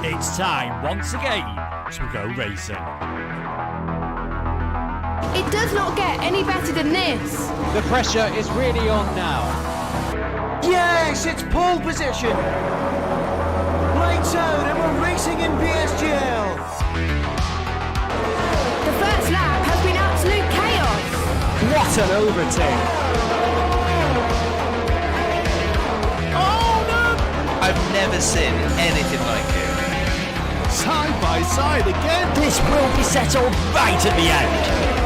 It's time once again to go racing. It does not get any better than this. The pressure is really on now. Yes, it's pole position. Lights out and we're racing in PSGL. The first lap has been absolute chaos. What an overtake. Oh no! I've never seen anything like it. Side by side again. This will be settled right at the end.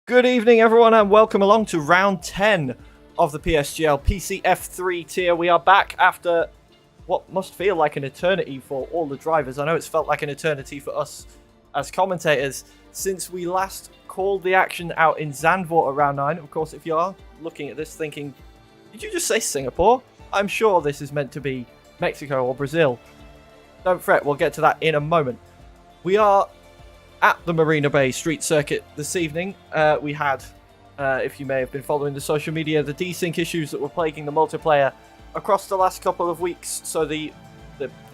Good evening, everyone, and welcome along to round 10 of the PSGL PCF3 tier. We are back after what must feel like an eternity for all the drivers. I know it's felt like an eternity for us as commentators since we last called the action out in Zandvoort at round 9. Of course, if you are looking at this thinking, did you just say Singapore? I'm sure this is meant to be Mexico or Brazil. Don't fret, we'll get to that in a moment. We are at the Marina Bay Street Circuit this evening. We had, if you may have been following the social media, the desync issues that were plaguing the multiplayer across the last couple of weeks. So the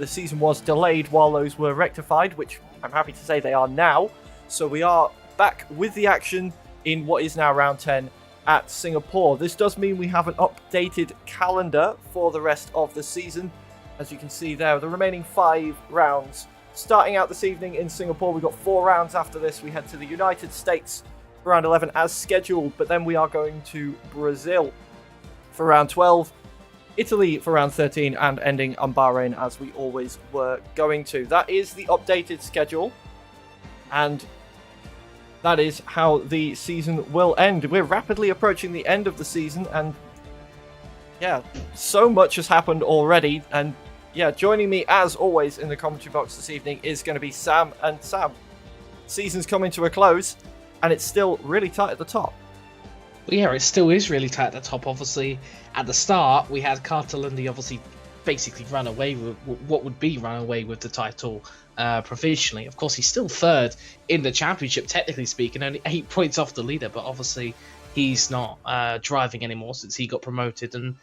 season was delayed while those were rectified, which I'm happy to say they are now. So we are back with the action in what is now round 10 at Singapore. This does mean we have an updated calendar for the rest of the season. As you can see there, the remaining 5 rounds starting out this evening in Singapore. We've got 4 rounds after this. We head to the United States for round 11 as scheduled, but then we are going to Brazil for round 12, Italy for round 13, and ending on Bahrain as we always were going to. That is the updated schedule, and that is how the season will end. We're rapidly approaching the end of the season, and yeah, so much has happened already, and yeah, joining me as always in the commentary box this evening is going to be Sam. And Sam, season's coming to a close, and it's still really tight at the top. Well, yeah, it still is really tight at the top. Obviously, at the start, we had Carter-Lundy obviously basically run away with what would be run away with the title provisionally. Of course, he's still third in the championship, technically speaking, only 8 points off the leader, but obviously he's not driving anymore since he got promoted. And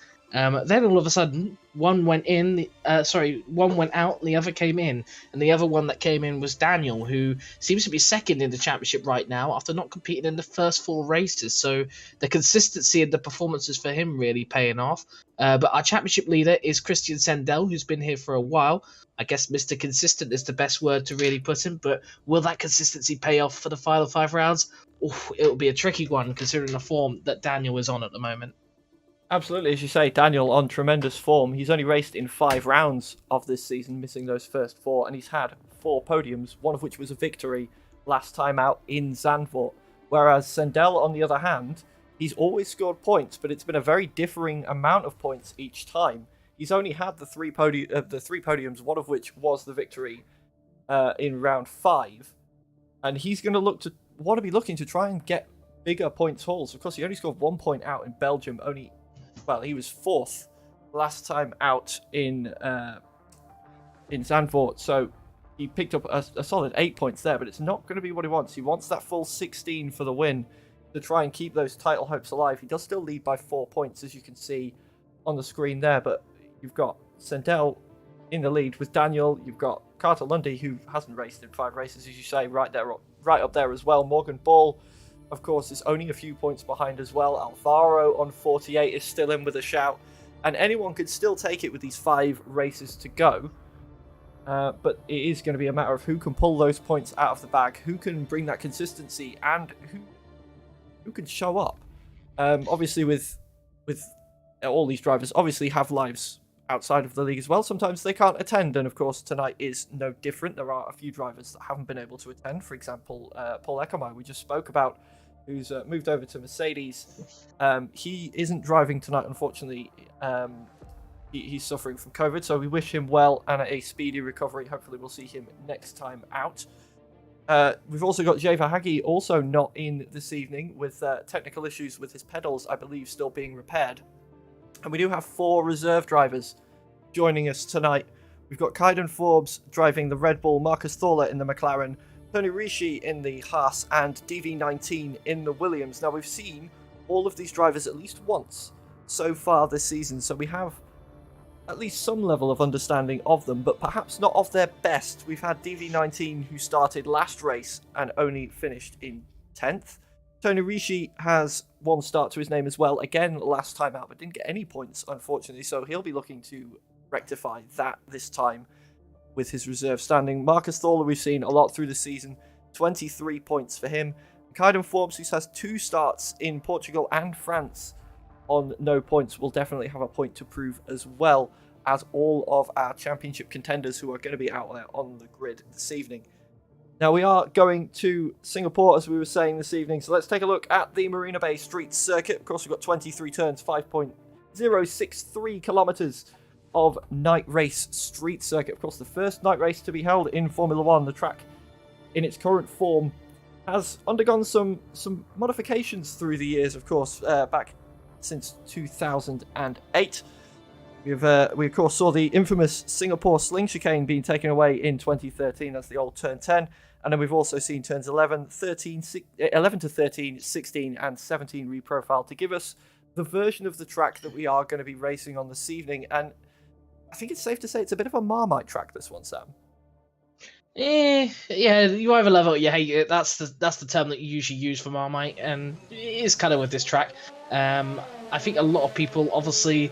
then all of a sudden, one went out, and the other came in. And the other one that came in was Daniel, who seems to be second in the championship right now after not competing in the first 4 races. So the consistency and the performances for him really paying off. But our championship leader is Christian Sendel, who's been here for a while. I guess Mr. Consistent is the best word to really put him. But will that consistency pay off for the final 5 rounds? Oof, it'll be a tricky one considering the form that Daniel is on at the moment. Absolutely, as you say, Daniel on tremendous form. He's only raced in 5 rounds of this season, missing those first 4, and he's had 4 podiums, one of which was a victory last time out in Zandvoort. Whereas Sendel, on the other hand, he's always scored points, but it's been a very differing amount of points each time. He's only had the 3 podiums, one of which was the victory in round 5, and he's going to be looking to try and get bigger points hauls. Of course, he only scored 1 point out in Belgium, he was 4th last time out in Zandvoort, so he picked up a solid 8 points there, but it's not going to be what he wants. He wants that full 16 for the win to try and keep those title hopes alive. He does still lead by 4 points, as you can see on the screen there, but you've got Sendel in the lead with Daniel. You've got Carter-Lundy, who hasn't raced in 5 races, as you say, right up there as well. Morgan Ball, of course, is only a few points behind as well. Alvaro on 48 is still in with a shout. And anyone could still take it with these 5 races to go. But it is going to be a matter of who can pull those points out of the bag, who can bring that consistency, and who can show up. Obviously, with all these drivers, obviously have lives outside of the league as well. Sometimes they can't attend, and of course tonight is no different. There are a few drivers that haven't been able to attend. For example, Paul Eckermeyer, we just spoke about, who's moved over to Mercedes. He isn't driving tonight, unfortunately. He's suffering from COVID, so we wish him well and a speedy recovery. Hopefully we'll see him next time out. We've also got Jay Verhage also not in this evening with technical issues with his pedals, I believe, still being repaired. And we do have 4 reserve drivers joining us tonight. We've got Kaiden Forbes driving the Red Bull, Marcus Thorler in the McLaren, Tony Rishi in the Haas, and DV19 in the Williams. Now, we've seen all of these drivers at least once so far this season, so we have at least some level of understanding of them, but perhaps not of their best. We've had DV19 who started last race and only finished in 10th. Tony Rishi has 1 start to his name as well, again last time out, but didn't get any points, unfortunately, so he'll be looking to rectify that this time with his reserve standing. Marcus Thorler we've seen a lot through the season, 23 points for him. Kaiden Forbes, who has 2 starts in Portugal and France on no points, will definitely have a point to prove, as well as all of our championship contenders who are going to be out there on the grid this evening. Now, we are going to Singapore, as we were saying this evening, so let's take a look at the Marina Bay Street Circuit. Of course, we've got 23 turns, 5.063 kilometres of night race street circuit. Of course, the first night race to be held in Formula 1. The track, in its current form, has undergone some modifications through the years, of course, back since 2008. We of course saw the infamous Singapore sling chicane being taken away in 2013 as the old turn 10, and then we've also seen turns 11 to 13, 16 and 17 reprofiled to give us the version of the track that we are going to be racing on this evening. And I think it's safe to say it's a bit of a Marmite track, this one, Sam. Yeah, you either love it or you hate it. That's the term that you usually use for Marmite, and it is kind of with this track. I think a lot of people, obviously,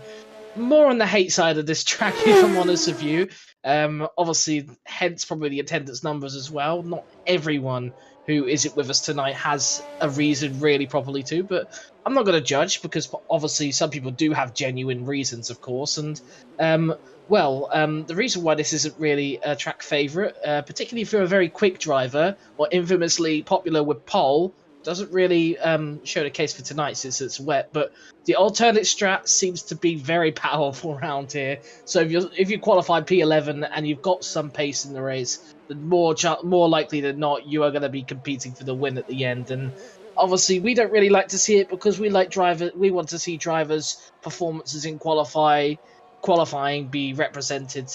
more on the hate side of this track, if I'm honest with you. Obviously, hence probably the attendance numbers as well. Not everyone who isn't with us tonight has a reason really properly to, but I'm not going to judge, because obviously some people do have genuine reasons, of course, and the reason why this isn't really a track favourite, particularly if you're a very quick driver or infamously popular with pole, doesn't really show the case for tonight since it's wet. But the alternate strat seems to be very powerful around here. So if you qualify P11 and you've got some pace in the race, then more likely than not you are going to be competing for the win at the end. And obviously we don't really like to see it, because we want to see drivers' performances in qualifying be represented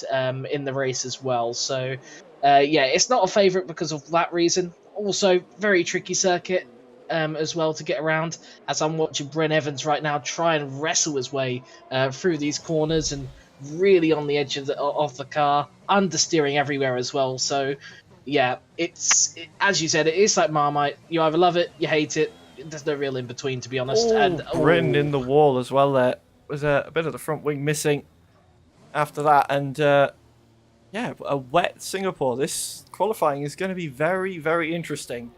in the race as well. So it's not a favourite because of that reason. Also, very tricky circuit as well to get around, as I'm watching Brent Evans right now try and wrestle his way through these corners, and really on the edge of the car, understeering everywhere as well. So yeah, as you said, it is like Marmite. You either love it, you hate it. There's no real in between, to be honest. Bryn in the wall as well. There was a bit of the front wing missing after that, and a wet Singapore. This qualifying is going to be very, very interesting.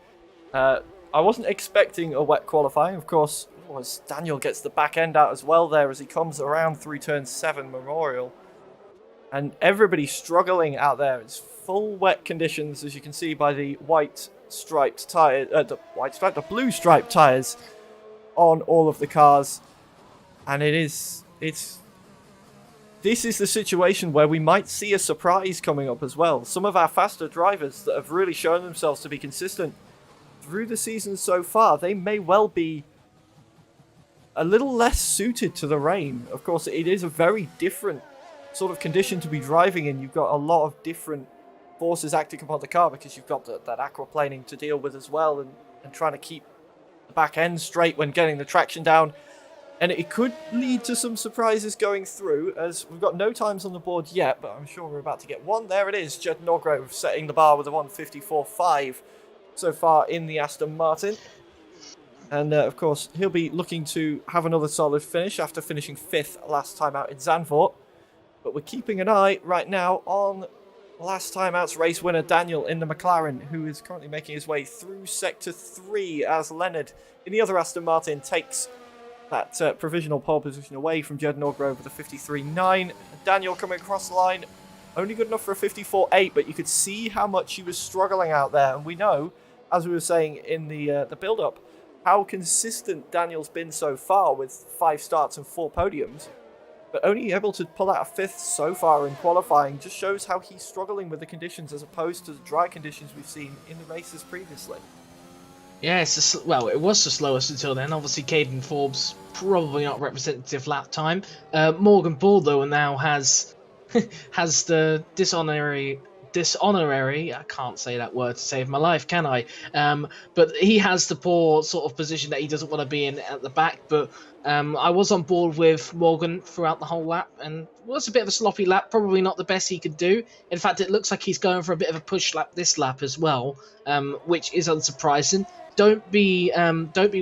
I wasn't expecting a wet qualifying, of course. As Daniel gets the back end out as well there as he comes around through turn 7 Memorial, and everybody's struggling out there. It's full wet conditions, as you can see by the white striped tires, the blue striped tires on all of the cars, and this is the situation where we might see a surprise coming up as well. Some of our faster drivers that have really shown themselves to be consistent through the season so far, they may well be a little less suited to the rain. Of course, it is a very different sort of condition to be driving in. You've got a lot of different forces acting upon the car, because you've got that aquaplaning to deal with as well, and trying to keep the back end straight when getting the traction down. And it could lead to some surprises going through, as we've got no times on the board yet, but I'm sure we're about to get one. There it is, Jed Norgrove setting the bar with a 1:54.5 so far in the Aston Martin. And of course, he'll be looking to have another solid finish after finishing 5th last time out in Zandvoort. But we're keeping an eye right now on last time out's race winner Daniel in the McLaren, who is currently making his way through Sector 3 as Leonard in the other Aston Martin takes that provisional pole position away from Jed Norgrove with a 53.9. Daniel coming across the line, only good enough for a 54.8, but you could see how much he was struggling out there. And we know, as we were saying in the build-up, how consistent Daniel's been so far with 5 starts and 4 podiums. but only able to pull out a 5th so far in qualifying just shows how he's struggling with the conditions as opposed to the dry conditions we've seen in the races previously. Yeah, well, it was the slowest until then. Obviously, Caden Forbes probably not representative lap time. Morgan Ball though now has has the dishonorary. I can't say that word to save my life, can I? But he has the poor sort of position that he doesn't want to be in at the back. But I was on board with Morgan throughout the whole lap, and it was a bit of a sloppy lap. Probably not the best he could do. In fact, it looks like he's going for a bit of a push lap this lap as well, which is unsurprising. Don't be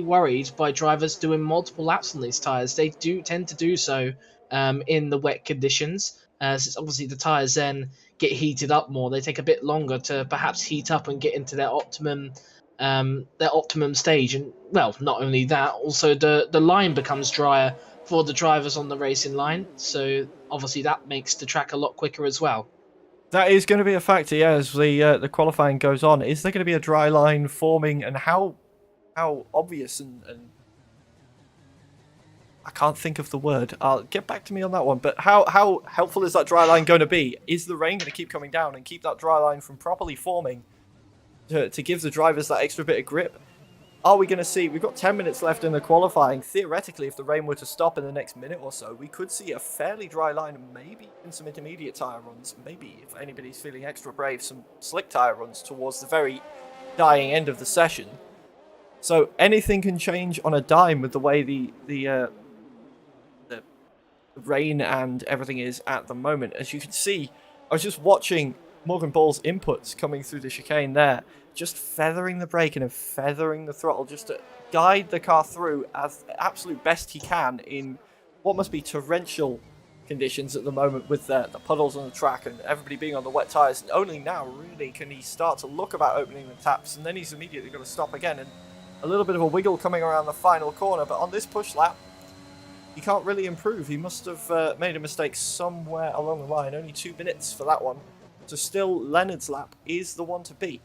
worried by drivers doing multiple laps on these tyres. They do tend to do so in the wet conditions. Since obviously the tyres then get heated up more, they take a bit longer to perhaps heat up and get into their optimum stage. And well, not only that, also the line becomes drier for the drivers on the racing line. So obviously that makes the track a lot quicker as well. That is going to be a factor, yeah, as the qualifying goes on. Is there going to be a dry line forming, and how obvious and I can't think of the word. I'll get back to me on that one. But how helpful is that dry line going to be? Is the rain going to keep coming down and keep that dry line from properly forming to give the drivers that extra bit of grip? Are we going to see... We've got 10 minutes left in the qualifying. Theoretically, if the rain were to stop in the next minute or so, we could see a fairly dry line and maybe in some intermediate tyre runs. Maybe, if anybody's feeling extra brave, some slick tyre runs towards the very dying end of the session. So anything can change on a dime with the way the rain and everything is at the moment. As you can see, I was just watching Morgan Ball's inputs coming through the chicane there, just feathering the brake and feathering the throttle just to guide the car through as the absolute best he can in what must be torrential conditions at the moment with the puddles on the track and everybody being on the wet tyres. And only now really can he start to look about opening the taps, and then he's immediately going to stop again, and a little bit of a wiggle coming around the final corner. But on this push lap, he can't really improve. He must have made a mistake somewhere along the line. Only 2 minutes for that one. So still, Leonard's lap is the one to beat.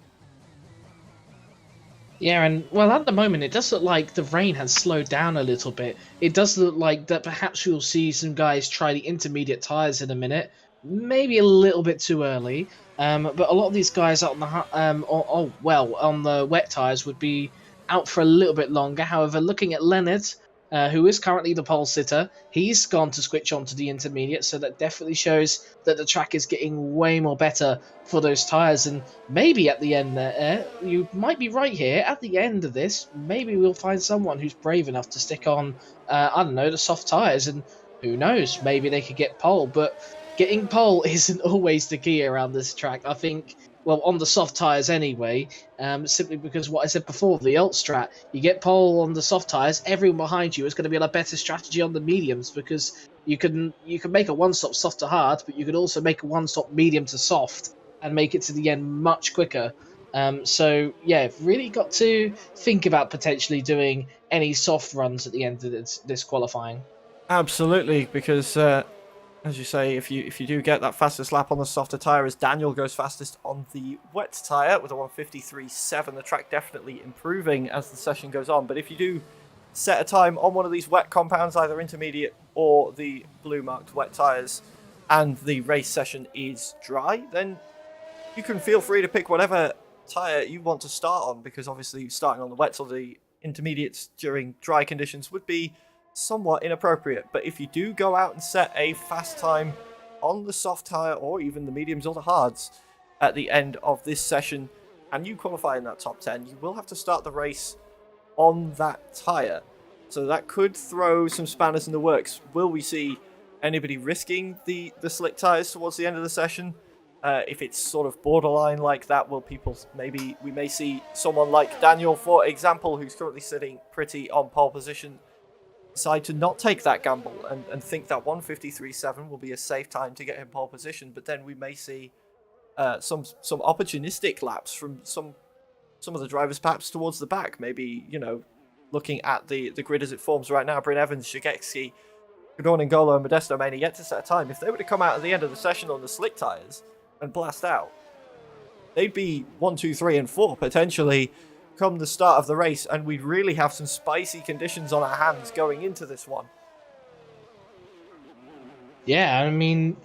Yeah, and well, at the moment, it does look like the rain has slowed down a little bit. It does look like that perhaps we'll see some guys try the intermediate tyres in a minute. Maybe a little bit too early. But a lot of these guys out on the on the wet tyres would be out for a little bit longer. However, looking at Leonard, who is currently the pole sitter, he's gone to switch on to the intermediate, so that definitely shows that the track is getting way more better for those tyres. And maybe at the end there, you might be right here, at the end of this, maybe we'll find someone who's brave enough to stick on, I don't know, the soft tyres, and who knows, maybe they could get pole. But getting pole isn't always the key around this track, I think. Well, on the soft tyres anyway, simply because what I said before, the alt strat, you get pole on the soft tyres, everyone behind you is going to be on a better strategy on the mediums, because you can make a one-stop soft to hard, but you can also make a one-stop medium to soft and make it to the end much quicker. So, yeah, really got to think about potentially doing any soft runs at the end of this qualifying. Absolutely, because... as you say, if you do get that fastest lap on the softer tyre, as Daniel goes fastest on the wet tyre with a 1:53.7, the track definitely improving as the session goes on. But if you do set a time on one of these wet compounds, either intermediate or the blue marked wet tyres, and the race session is dry, then you can feel free to pick whatever tyre you want to start on, because obviously starting on the wets or the intermediates during dry conditions would be somewhat inappropriate. But if you do go out and set a fast time on the soft tyre or even the mediums or the hards at the end of this session and you qualify in that top 10, you will have to start the race on that tyre. So that could throw some spanners in the works. Will we see anybody risking the slick tyres towards the end of the session? If it's sort of borderline like that, we may see someone like Daniel, for example, who's currently sitting pretty on pole position, decide to not take that gamble and think that 1:53.7 will be a safe time to get him pole position. But then we may see some opportunistic laps from some of the drivers perhaps towards the back. Maybe, looking at the grid as it forms right now, Bryn Evans, Shigetsky, Gordon N'Golo and Modesto may yet to set a time. If they were to come out at the end of the session on the slick tyres and blast out, they'd be 1, 2, 3 and 4 potentially come the start of the race, and we'd really have some spicy conditions on our hands going into this one. Yeah, I mean,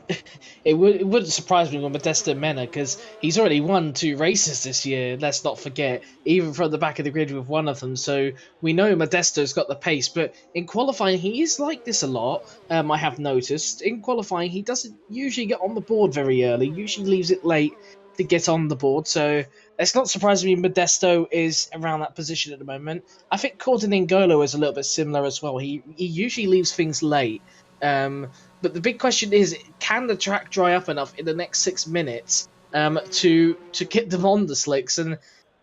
it wouldn't surprise me with Modesto Mena because he's already won 2 races this year. Let's not forget, even from the back of the grid with one of them. So we know Modesto's got the pace, but in qualifying he is like this a lot. I have noticed in qualifying he doesn't usually get on the board very early. Usually leaves it late to get on the board. So it's not surprising me Modesto is around that position at the moment. I think Cordon is a little bit similar as well. He usually leaves things late. But the big question is, can the track dry up enough in the next 6 minutes to get them on the slicks? And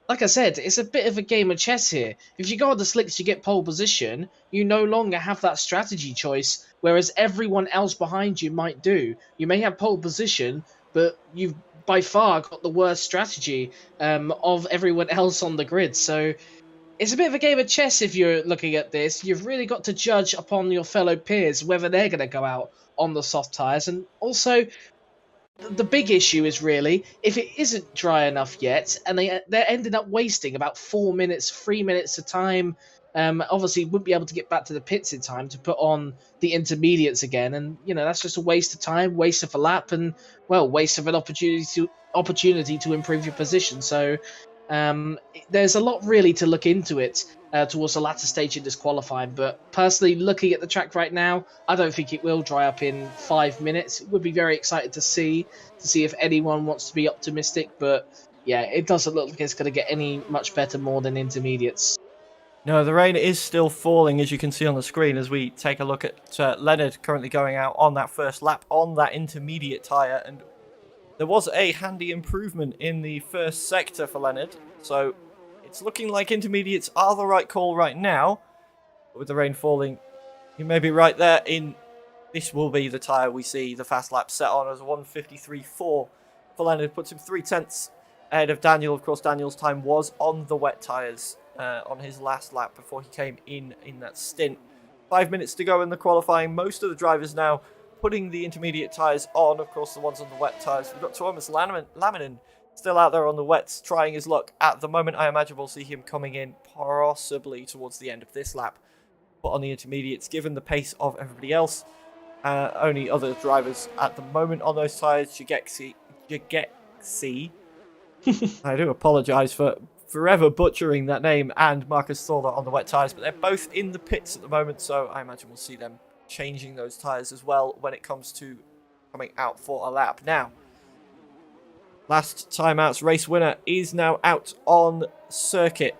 like I said, it's a bit of a game of chess here. If you go on the slicks, you get pole position. You no longer have that strategy choice, whereas everyone else behind you might do. You may have pole position, but you've by far got the worst strategy of everyone else on the grid. So it's a bit of a game of chess if you're looking at this. You've really got to judge upon your fellow peers whether they're going to go out on the soft tyres. And also, the big issue is really if it isn't dry enough yet, and they're ending up wasting about 4 minutes, 3 minutes of time. Obviously, wouldn't be able to get back to the pits in time to put on the intermediates again, and that's just a waste of time, waste of a lap, and well, waste of an opportunity to improve your position. So there's a lot really to look into it towards the latter stage in this qualifying. But personally, looking at the track right now, I don't think it will dry up in 5 minutes. It would be very excited to see if anyone wants to be optimistic. But yeah, it doesn't look like it's going to get any much better more than intermediates. No, the rain is still falling, as you can see on the screen, as we take a look at Leonard currently going out on that first lap on that intermediate tyre. And there was a handy improvement in the first sector for Leonard, so it's looking like intermediates are the right call right now. But with the rain falling, you may be right there in... This will be the tyre we see the fast lap set on as 1:53.4 for Leonard. Puts him 0.3 ahead of Daniel. Of course, Daniel's time was on the wet tyres on his last lap before he came in that stint. 5 minutes to go in the qualifying. Most of the drivers now putting the intermediate tyres on. Of course, the ones on the wet tyres. We've got Thomas Laminen still out there on the wets, trying his luck. At the moment, I imagine we'll see him coming in possibly towards the end of this lap. But on the intermediates, given the pace of everybody else, only other drivers at the moment on those tyres, Jageksi. I do apologise for forever butchering that name, and Marcus Thorler on the wet tyres, but they're both in the pits at the moment, so I imagine we'll see them changing those tyres as well when it comes to coming out for a lap. Now, last timeout's race winner is now out on circuit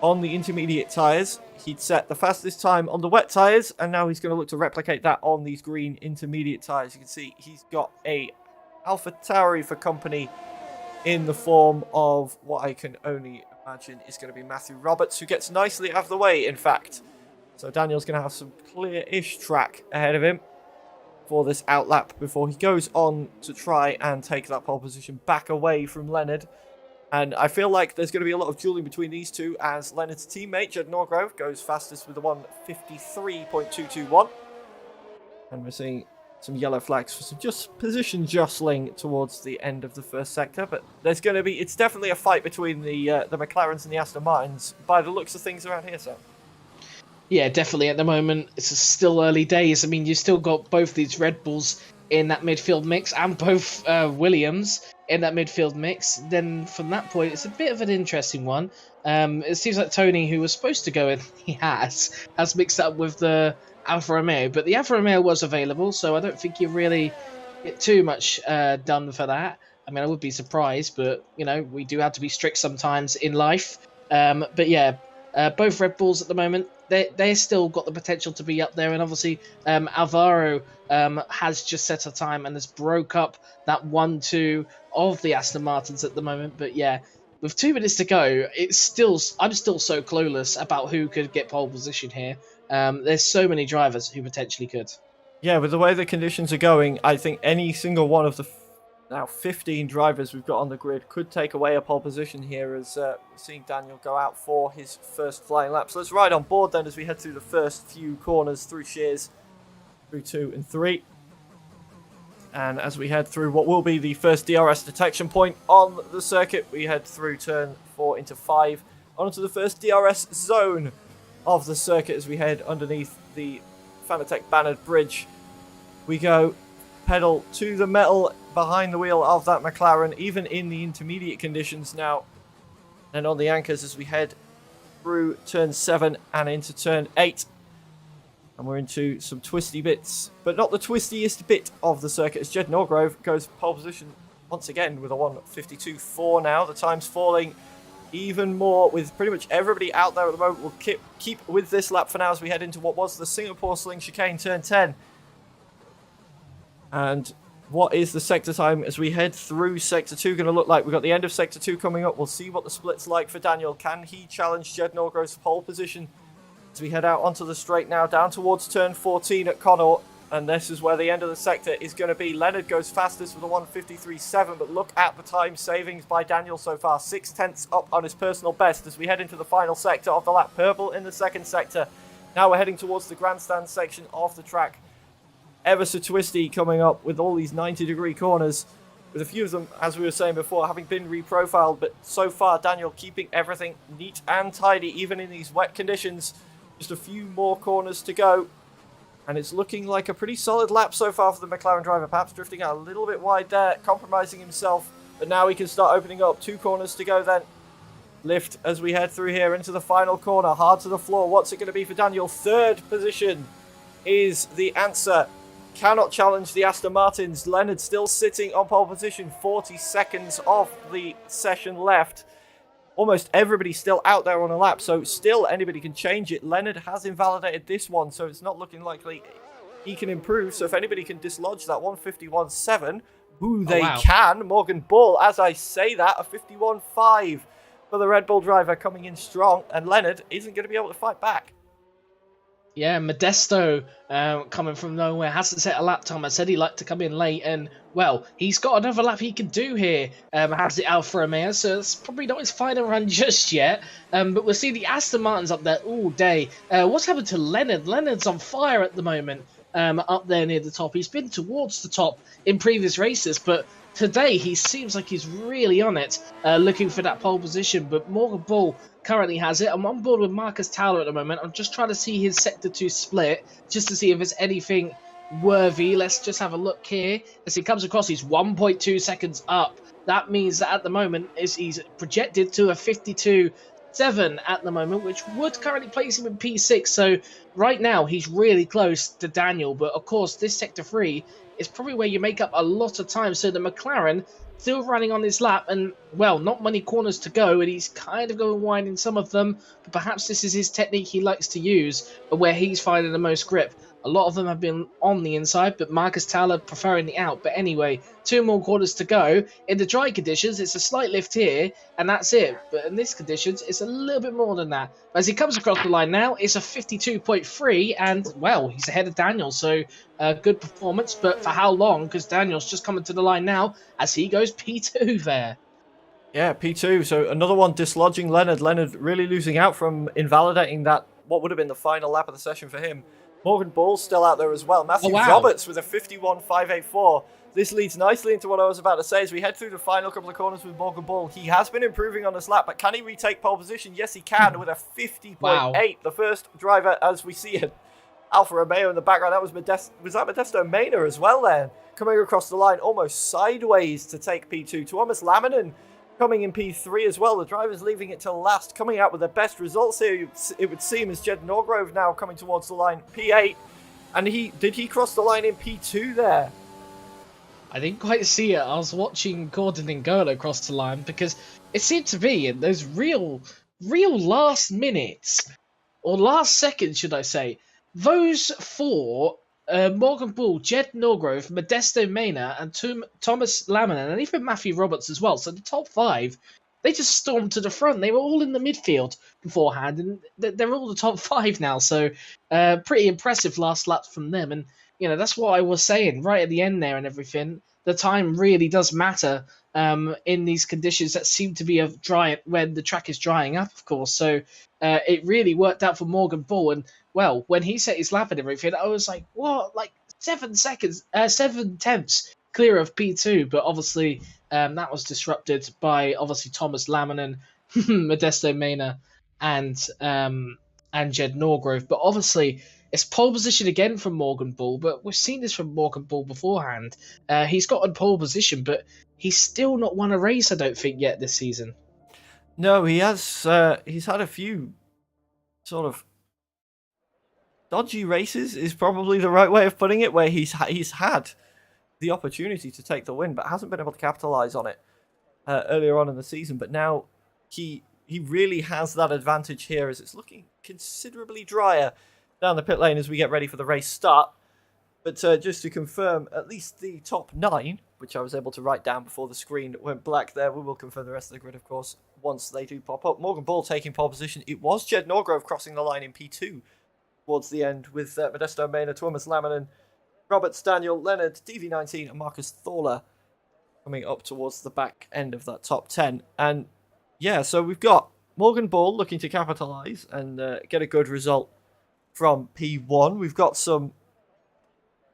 on the intermediate tyres. He'd set the fastest time on the wet tyres, and now he's going to look to replicate that on these green intermediate tyres. You can see he's got a AlphaTauri for company in the form of what I can only imagine is going to be Matthew Roberts, who gets nicely out of the way, in fact. So Daniel's going to have some clear-ish track ahead of him for this outlap before he goes on to try and take that pole position back away from Leonard. And I feel like there's going to be a lot of dueling between these two as Leonard's teammate, Jed Norgrove, goes fastest with a 1:53.221. And we're seeing some yellow flags for some just position jostling towards the end of the first sector. But there's going to be, it's definitely a fight between the McLarens and the Aston Martins by the looks of things around here, Sam. Yeah, definitely. At the moment, it's still early days. I mean, you still got both these Red Bulls in that midfield mix and both Williams in that midfield mix. Then from that point, it's a bit of an interesting one. It seems like Tony, who was supposed to go in, he has mixed up with the Alfa Romeo, but the Alfa Romeo was available, so I don't think you really get too much done for that. I mean, I would be surprised, but we do have to be strict sometimes in life. But yeah, both Red Bulls at the moment, they still got the potential to be up there, and obviously Alvaro has just set a time and has broke up that 1-2 of the Aston Martins at the moment. But yeah, with 2 minutes to go, I'm still so clueless about who could get pole position here. There's so many drivers who potentially could. Yeah, with the way the conditions are going, I think any single one of the now 15 drivers we've got on the grid could take away a pole position here, as seeing Daniel go out for his first flying lap. So let's ride on board then as we head through the first few corners, through Shears, through 2 and 3. And as we head through what will be the first DRS detection point on the circuit, we head through turn 4 into 5, onto the first DRS zone of the circuit as we head underneath the Fanatec bannered bridge. we go. Pedal to the metal behind the wheel of that McLaren, even in the intermediate conditions now. And on the anchors as we head through turn 7 and into turn 8. And we're into some twisty bits, but not the twistiest bit of the circuit as Jed Norgrove goes pole position once again with a 1:52.4 now. The time's falling even more with pretty much everybody out there at the moment. We'll keep with this lap for now as we head into what was the Singapore Sling Chicane turn 10. And what is the sector time as we head through Sector 2 going to look like? We've got the end of Sector 2 coming up. We'll see what the split's like for Daniel. Can he challenge Jed Norgrove's pole position as we head out onto the straight now, down towards turn 14 at Connaught? And this is where the end of the sector is going to be. Leonard goes fastest with a 1:53.7, but look at the time savings by Daniel so far. 0.6 up on his personal best as we head into the final sector of the lap. Purple in the second sector. Now we're heading towards the grandstand section of the track. Ever so twisty coming up with all these 90-degree corners, with a few of them, as we were saying before, having been reprofiled, but so far Daniel keeping everything neat and tidy even in these wet conditions. Just a few more corners to go, and it's looking like a pretty solid lap so far for the McLaren driver, perhaps drifting out a little bit wide there, compromising himself, but now he can start opening up. 2 corners to go then. Lift as we head through here into the final corner, hard to the floor. What's it going to be for Daniel? 3rd position is the answer. Cannot challenge the Aston Martins. Leonard still sitting on pole position. 40 seconds of the session left. Almost everybody still out there on a lap, so still anybody can change it. Leonard has invalidated this one, so it's not looking likely he can improve. So if anybody can dislodge that 1:51.7, they can. Morgan Bull, as I say that, a 51.5 for the Red Bull driver coming in strong, and Leonard isn't going to be able to fight back. Yeah, Modesto coming from nowhere, hasn't set a lap time. I said he liked to come in late, and, well, he's got another lap he can do here. Has it Alfa Romeo, so it's probably not his final run just yet. But we'll see the Aston Martins up there all day. What's happened to Leonard? Leonard's on fire at the moment up there near the top. He's been towards the top in previous races, but today he seems like he's really on it, looking for that pole position. But Morgan Bull currently has it. I'm on board with Marcus Towler at the moment. I'm just trying to see his Sector 2 split, just to see if there's anything worthy. Let's just have a look here. As he comes across, he's 1.2 seconds up. That means that at the moment he's projected to a 52.7 at the moment, which would currently place him in P6. So right now he's really close to Daniel. But of course, this Sector 3 is probably where you make up a lot of time. So the McLaren still running on his lap, and, well, not many corners to go, and he's kind of going wide in some of them, but perhaps this is his technique he likes to use, but where he's finding the most grip. A lot of them have been on the inside, but Marcus Towler preferring the out. But anyway, 2 more quarters to go. In the dry conditions, it's a slight lift here, and that's it. But in these conditions, it's a little bit more than that. As he comes across the line now, it's a 52.3, and, well, he's ahead of Daniel, so good performance. But for how long? Because Daniel's just coming to the line now as he goes P2 there. Yeah, P2. So another one dislodging Leonard. Leonard really losing out from invalidating that, what would have been the final lap of the session for him. Morgan Bull's still out there as well. Matthew Roberts with a 51.584. This leads nicely into what I was about to say as we head through the final couple of corners with Morgan Bull. He has been improving on this lap, but can he retake pole position? Yes, he can with a 50.8. The first driver, as we see it, Alfa Romeo in the background. That was Modesto Mena as well then, coming across the line almost sideways to take P2. Thomas Laminen coming in P3 as well. The driver's leaving it till last, coming out with the best results here, it would seem, as Jed Norgrove now coming towards the line, P8. And did he cross the line in P2 there? I didn't quite see it. I was watching Gordon N'Gola cross the line because it seemed to be in those real last minutes, or last seconds, should I say, those 4, Morgan Bull, Jed Norgrove, Modesto Mena, and Thomas Laminen, and even Matthew Roberts as well. So the top 5, they just stormed to the front. They were all in the midfield beforehand, and they're all the top 5 now. So pretty impressive last laps from them. And, you know, that's what I was saying right at the end there and everything. The time really does matter in these conditions that seem to be when the track is drying up, of course. So it really worked out for Morgan Bull. And, well, when he set his lap and everything, I was like, what? Like 7 tenths clear of P2. But obviously that was disrupted by, obviously, Thomas Laminen, Modesto Mena, and Jed Norgrove. But obviously, It's pole position again from Morgan Bull, but we've seen this from Morgan Bull beforehand. He's got on pole position, but he's still not won a race, I don't think, yet this season. No, he has. He's had a few sort of dodgy races, is probably the right way of putting it, where he's had the opportunity to take the win, but hasn't been able to capitalize on it earlier on in the season. But now he really has that advantage here, as it's looking considerably drier down the pit lane as we get ready for the race start. But just to confirm, at least the top 9, which I was able to write down before the screen went black there, we will confirm the rest of the grid, of course, once they do pop up. Morgan Bull taking pole position. It was Jed Norgrove crossing the line in P2 towards the end, with Modesto Mena, Thomas Laminen, Roberts, Daniel, Leonard, DV19 and Marcus Thorler coming up towards the back end of that top 10. And yeah, so we've got Morgan Bull looking to capitalise and get a good result from P1. We've got some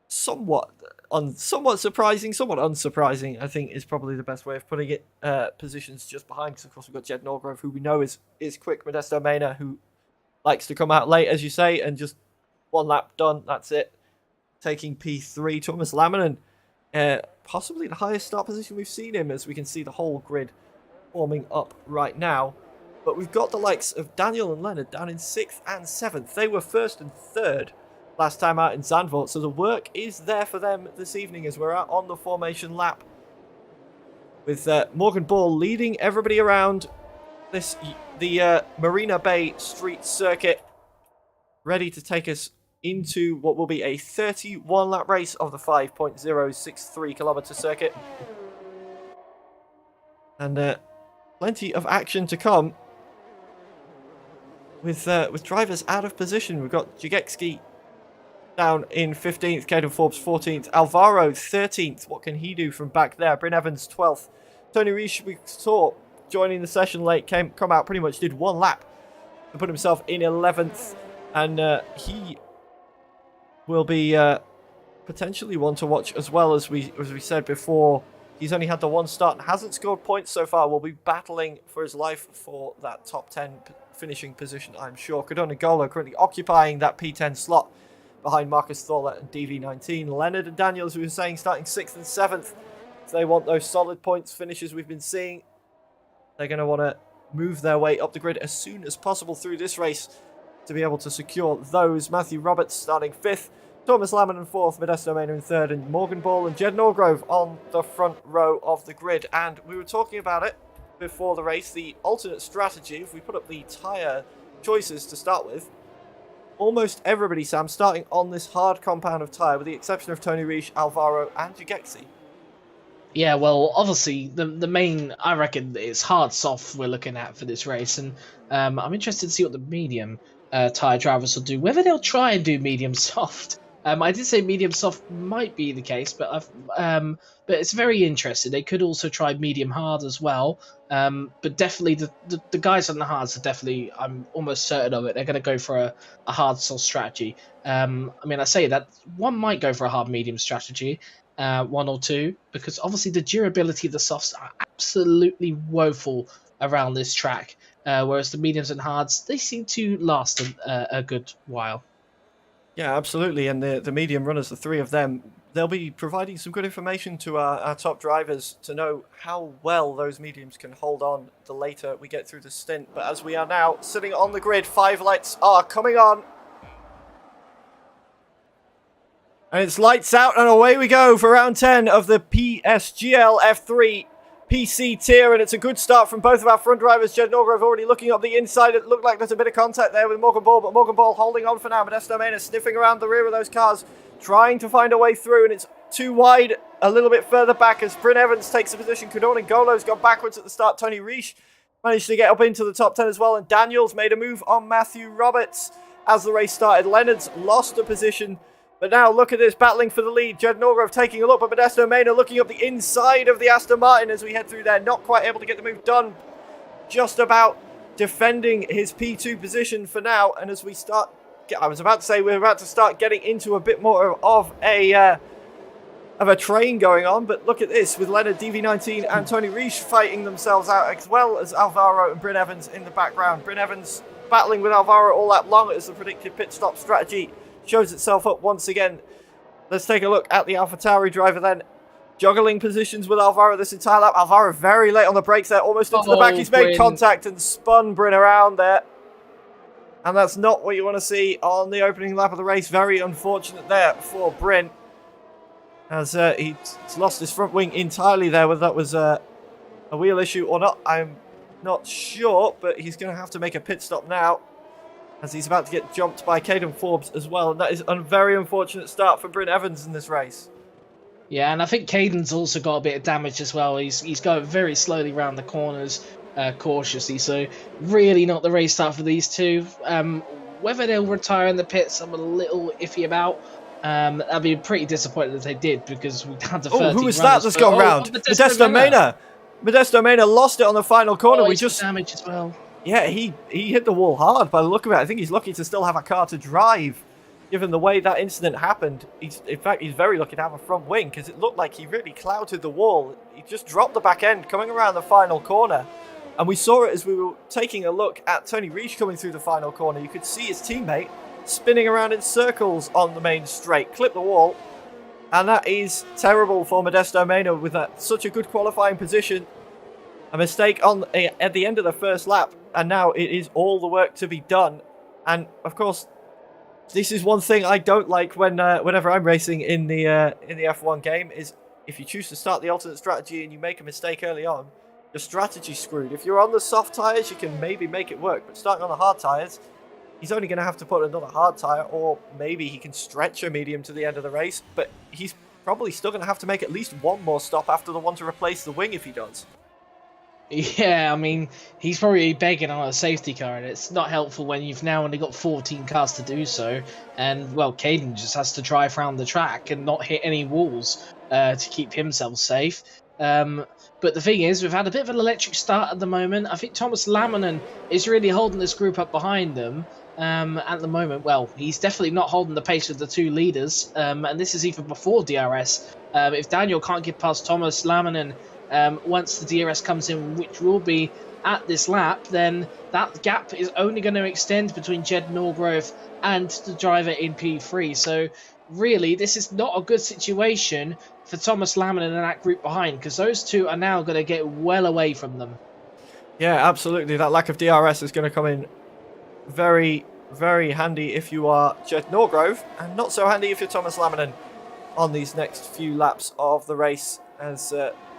somewhat surprising, somewhat unsurprising, I think is probably the best way of putting it, positions just behind, because of course we've got Jed Norgrove, who we know is quick, Modesto Mena, who likes to come out late, as you say, and just one lap done, that's it. Taking P3, Thomas Laminen, possibly the highest start position we've seen him, as we can see the whole grid forming up right now. But we've got the likes of Daniel and Leonard down in 6th and 7th. They were 1st and 3rd last time out in Zandvoort, so the work is there for them this evening as we're out on the formation lap, with Morgan Bull leading everybody around the Marina Bay Street circuit, ready to take us into what will be a 31-lap race of the 5.063 kilometer circuit. And plenty of action to come with drivers out of position. We've got Jagecki down in 15th, Caden Forbes 14th, Alvaro 13th. What can he do from back there? Bryn Evans 12th. Tony Reich, we saw joining the session late, come out, pretty much did one lap and put himself in 11th. And he will be potentially one to watch as well. As we said before, he's only had the one start and hasn't scored points so far. Will be battling for his life for that top 10 finishing position, I'm sure. Kadona Golo currently occupying that P10 slot behind Marcus Thorler and DV19. Leonard and Daniels, who were saying, starting 6th and 7th. If they want those solid points finishes we've been seeing, they're going to want to move their way up the grid as soon as possible through this race to be able to secure those. Matthew Roberts starting 5th, Thomas Laminen 4th, Modesto Mena in 3rd, and Morgan Bull and Jed Norgrove on the front row of the grid. And we were talking about it before the race, the alternate strategy, if we put up the tyre choices to start with, almost everybody, Sam, starting on this hard compound of tyre, with the exception of Tony Reich, Alvaro and Jagecki. Yeah, well, obviously, the main, I reckon, is hard soft we're looking at for this race, and I'm interested to see what the medium tyre drivers will do, whether they'll try and do medium soft. I did say medium soft might be the case, but it's very interesting. They could also try medium hard as well, but definitely the guys on the hards are definitely, I'm almost certain of it, they're going to go for a hard soft strategy. I mean, I say that one might go for a hard medium strategy, 1 or 2, because obviously the durability of the softs are absolutely woeful around this track, whereas the mediums and hards, they seem to last a good while. Yeah, absolutely. And the medium runners, the 3 of them, they'll be providing some good information to our top drivers to know how well those mediums can hold on the later we get through the stint. But as we are now sitting on the grid, 5 lights are coming on. And it's lights out and away we go for round 10 of the PSGL F3 PC tier, and it's a good start from both of our front drivers. Jed Norgrove already looking up the inside. It looked like there's a bit of contact there with Morgan Bull, but Morgan Bull holding on for now. Modesto Mena sniffing around the rear of those cars, trying to find a way through, and it's too wide a little bit further back as Bryn Evans takes a position. Kudon and Golo's gone backwards at the start. Tony Reich managed to get up into the top 10 as well, and Daniels made a move on Matthew Roberts as the race started. Leonard's lost a position, but now look at this, battling for the lead. Jed Norgrove taking a look, but Modesto Mena looking up the inside of the Aston Martin as we head through there. Not quite able to get the move done. Just about defending his P2 position for now. And as we start, I was about to say we're about to start getting into a bit more of a train going on. But look at this, with Leonard, DV19 and Tony Reich fighting themselves out, as well as Alvaro and Bryn Evans in the background. Bryn Evans battling with Alvaro all that long as the predicted pit stop strategy shows itself up once again. Let's take a look at the AlphaTauri driver then. Juggling positions with Alvaro this entire lap. Alvaro very late on the brakes there, almost into the back. He's made contact and spun Bryn around there. And that's not what you want to see on the opening lap of the race. Very unfortunate there for Bryn, as he's lost his front wing entirely there, whether that was a wheel issue or not, I'm not sure, but he's going to have to make a pit stop now, as he's about to get jumped by Caden Forbes as well. And that is a very unfortunate start for Bryn Evans in this race. Yeah, and I think Caden's also got a bit of damage as well. He's going very slowly around the corners, cautiously, so really not the race start for these two. Whether they'll retire in the pits, I'm a little iffy about. I'd be pretty disappointed if they did, because we had to 30 who was that that's gone round? Modesto Mena. Modesto Mena lost it on the final corner. We just damage as well. Yeah, he hit the wall hard by the look of it. I think he's lucky to still have a car to drive, given the way that incident happened. In fact, he's very lucky to have a front wing, because it looked like he really clouted the wall. He just dropped the back end coming around the final corner. And we saw it as we were taking a look at Tony Reich coming through the final corner. You could see his teammate spinning around in circles on the main straight, clip the wall. And that is terrible for Modesto Mena with such a good qualifying position. A mistake at the end of the first lap, and now it is all the work to be done. And of course, this is one thing I don't like whenever I'm racing in the F1 game, is if you choose to start the alternate strategy and you make a mistake early on, your strategy's screwed. If you're on the soft tyres, you can maybe make it work, but starting on the hard tyres, he's only going to have to put another hard tyre, or maybe he can stretch a medium to the end of the race, but he's probably still going to have to make at least one more stop after the one to replace the wing if he does. Yeah, I mean, he's probably begging on a safety car, and it's not helpful when you've now only got 14 cars to do so. And, well, Caden just has to drive around the track and not hit any walls to keep himself safe. But the thing is, we've had a bit of an electric start at the moment. I think Thomas Lamminen is really holding this group up behind them at the moment. Well, he's definitely not holding the pace with the two leaders, and this is even before DRS. If Daniel can't get past Thomas Lamminen once the DRS comes in, which will be at this lap, then that gap is only going to extend between Jed Norgrove and the driver in P3. So really, this is not a good situation for Thomas Lamminen and that group behind, because those two are now going to get well away from them. Yeah, absolutely. That lack of DRS is going to come in very, very handy if you are Jed Norgrove, and not so handy if you're Thomas Lamminen on these next few laps of the race, as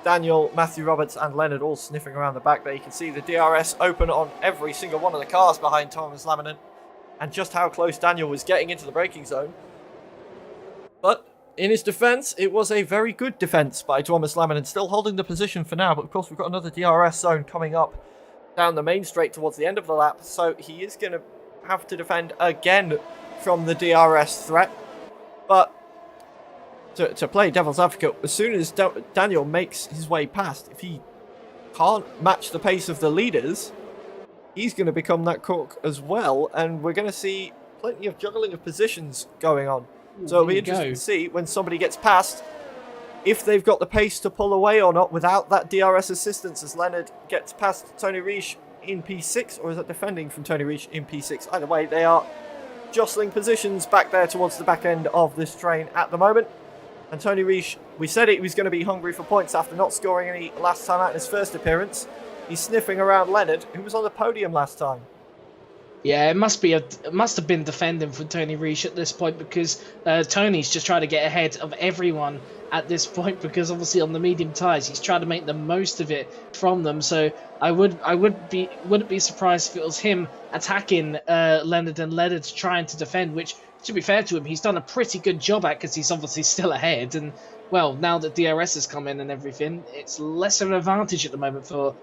Daniel, Matthew Roberts and Leonard all sniffing around the back there. You can see the DRS open on every single one of the cars behind Thomas Lamminen, and just how close Daniel was getting into the braking zone. But in his defence, it was a very good defence by Thomas Lamminen, still holding the position for now. But of course, we've got another DRS zone coming up down the main straight towards the end of the lap, so he is going to have to defend again from the DRS threat. But to play devil's advocate, as soon as Daniel makes his way past, if he can't match the pace of the leaders, he's going to become that cook as well, and we're going to see plenty of juggling of positions going on. So it'll be interesting to see when somebody gets past, if they've got the pace to pull away or not without that DRS assistance, as Leonard gets past Tony Reich in P6, or is that defending from Tony Reich in P6? Either way, they are jostling positions back there towards the back end of this train at the moment. And Tony Reich, we said he was going to be hungry for points after not scoring any last time out in his first appearance. He's sniffing around Leonard, who was on the podium last time. Yeah, it must have been defending for Tony Reich at this point, because Tony's just trying to get ahead of everyone at this point, because obviously on the medium tyres he's trying to make the most of it from them. So I wouldn't be surprised if it was him attacking Leonard and Leonard trying to defend, which, to be fair to him, he's done a pretty good job at, because he's obviously still ahead. And well, now that DRS has come in and everything, it's less of an advantage at the moment for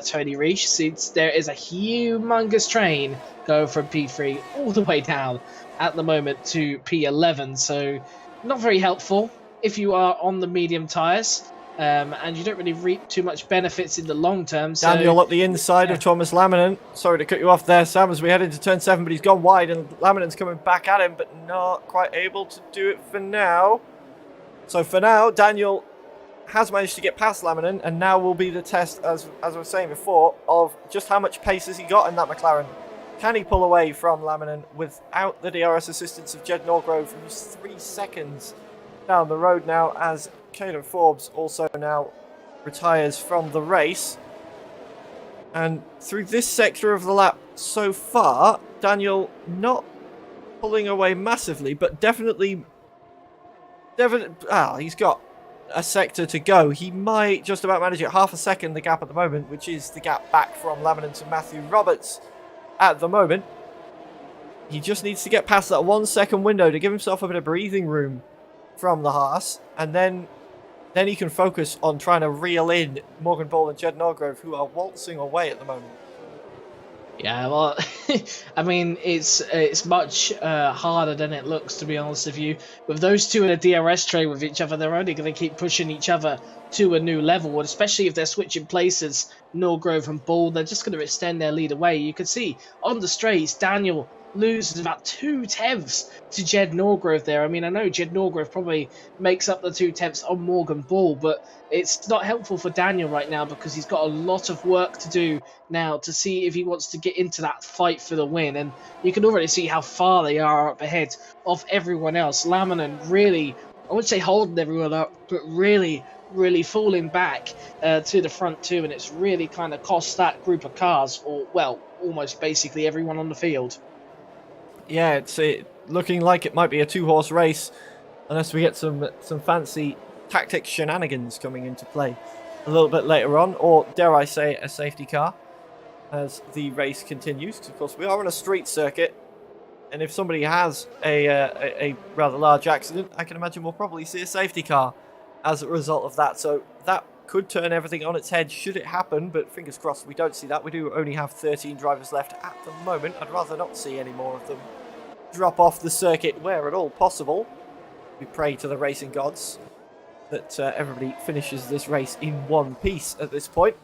Tony Reich, since there is a humongous train going from P3 all the way down at the moment to P11. So not very helpful if you are on the medium tyres, and you don't really reap too much benefits in the long term. So, Daniel up the inside of Thomas Lamminen. Sorry to cut you off there, Sam, as we head into turn 7, but he's gone wide and Lamminen's coming back at him, but not quite able to do it for now. So for now, Daniel has managed to get past Lamminen, and now will be the test, as I was saying before, of just how much pace has he got in that McLaren. Can he pull away from Laminin without the DRS assistance of Jed Norgrove, who's 3 seconds down the road now, as Caden Forbes also now retires from the race. And through this sector of the lap so far, Daniel not pulling away massively, but definitely he's got a sector to go. He might just about manage it. Half a second the gap at the moment, which is the gap back from Laminin to Matthew Roberts at the moment. He just needs to get past that 1 second window to give himself a bit of breathing room from the Haas, and then he can focus on trying to reel in Morgan Ball and Jed Norgrove, who are waltzing away at the moment. Yeah, well, I mean, it's much harder than it looks, to be honest with you. With those two in a DRS trade with each other, they're only going to keep pushing each other to a new level, and especially if they're switching places, Norgrove and Ball, they're just going to extend their lead away. You can see on the straights, Daniel loses about 2/10 to Jed Norgrove there. I mean, I know Jed Norgrove probably makes up the 2/10 on Morgan Ball, but it's not helpful for Daniel right now because he's got a lot of work to do now to see if he wants to get into that fight for the win. And you can already see how far they are up ahead of everyone else. Laminin really, I wouldn't say holding everyone up, but really falling back to the front too, and it's really kind of cost that group of cars, or well, almost basically everyone on the field. Yeah, it's looking like it might be a 2-horse race, unless we get some fancy tactic shenanigans coming into play a little bit later on, or dare I say a safety car as the race continues. Because of course we are on a street circuit, and if somebody has a rather large accident, I can imagine we'll probably see a safety car as a result of that. So that could turn everything on its head should it happen, but fingers crossed we don't see that. We do only have 13 drivers left at the moment. I'd rather not see any more of them drop off the circuit where at all possible. We pray to the racing gods that everybody finishes this race in one piece at this point.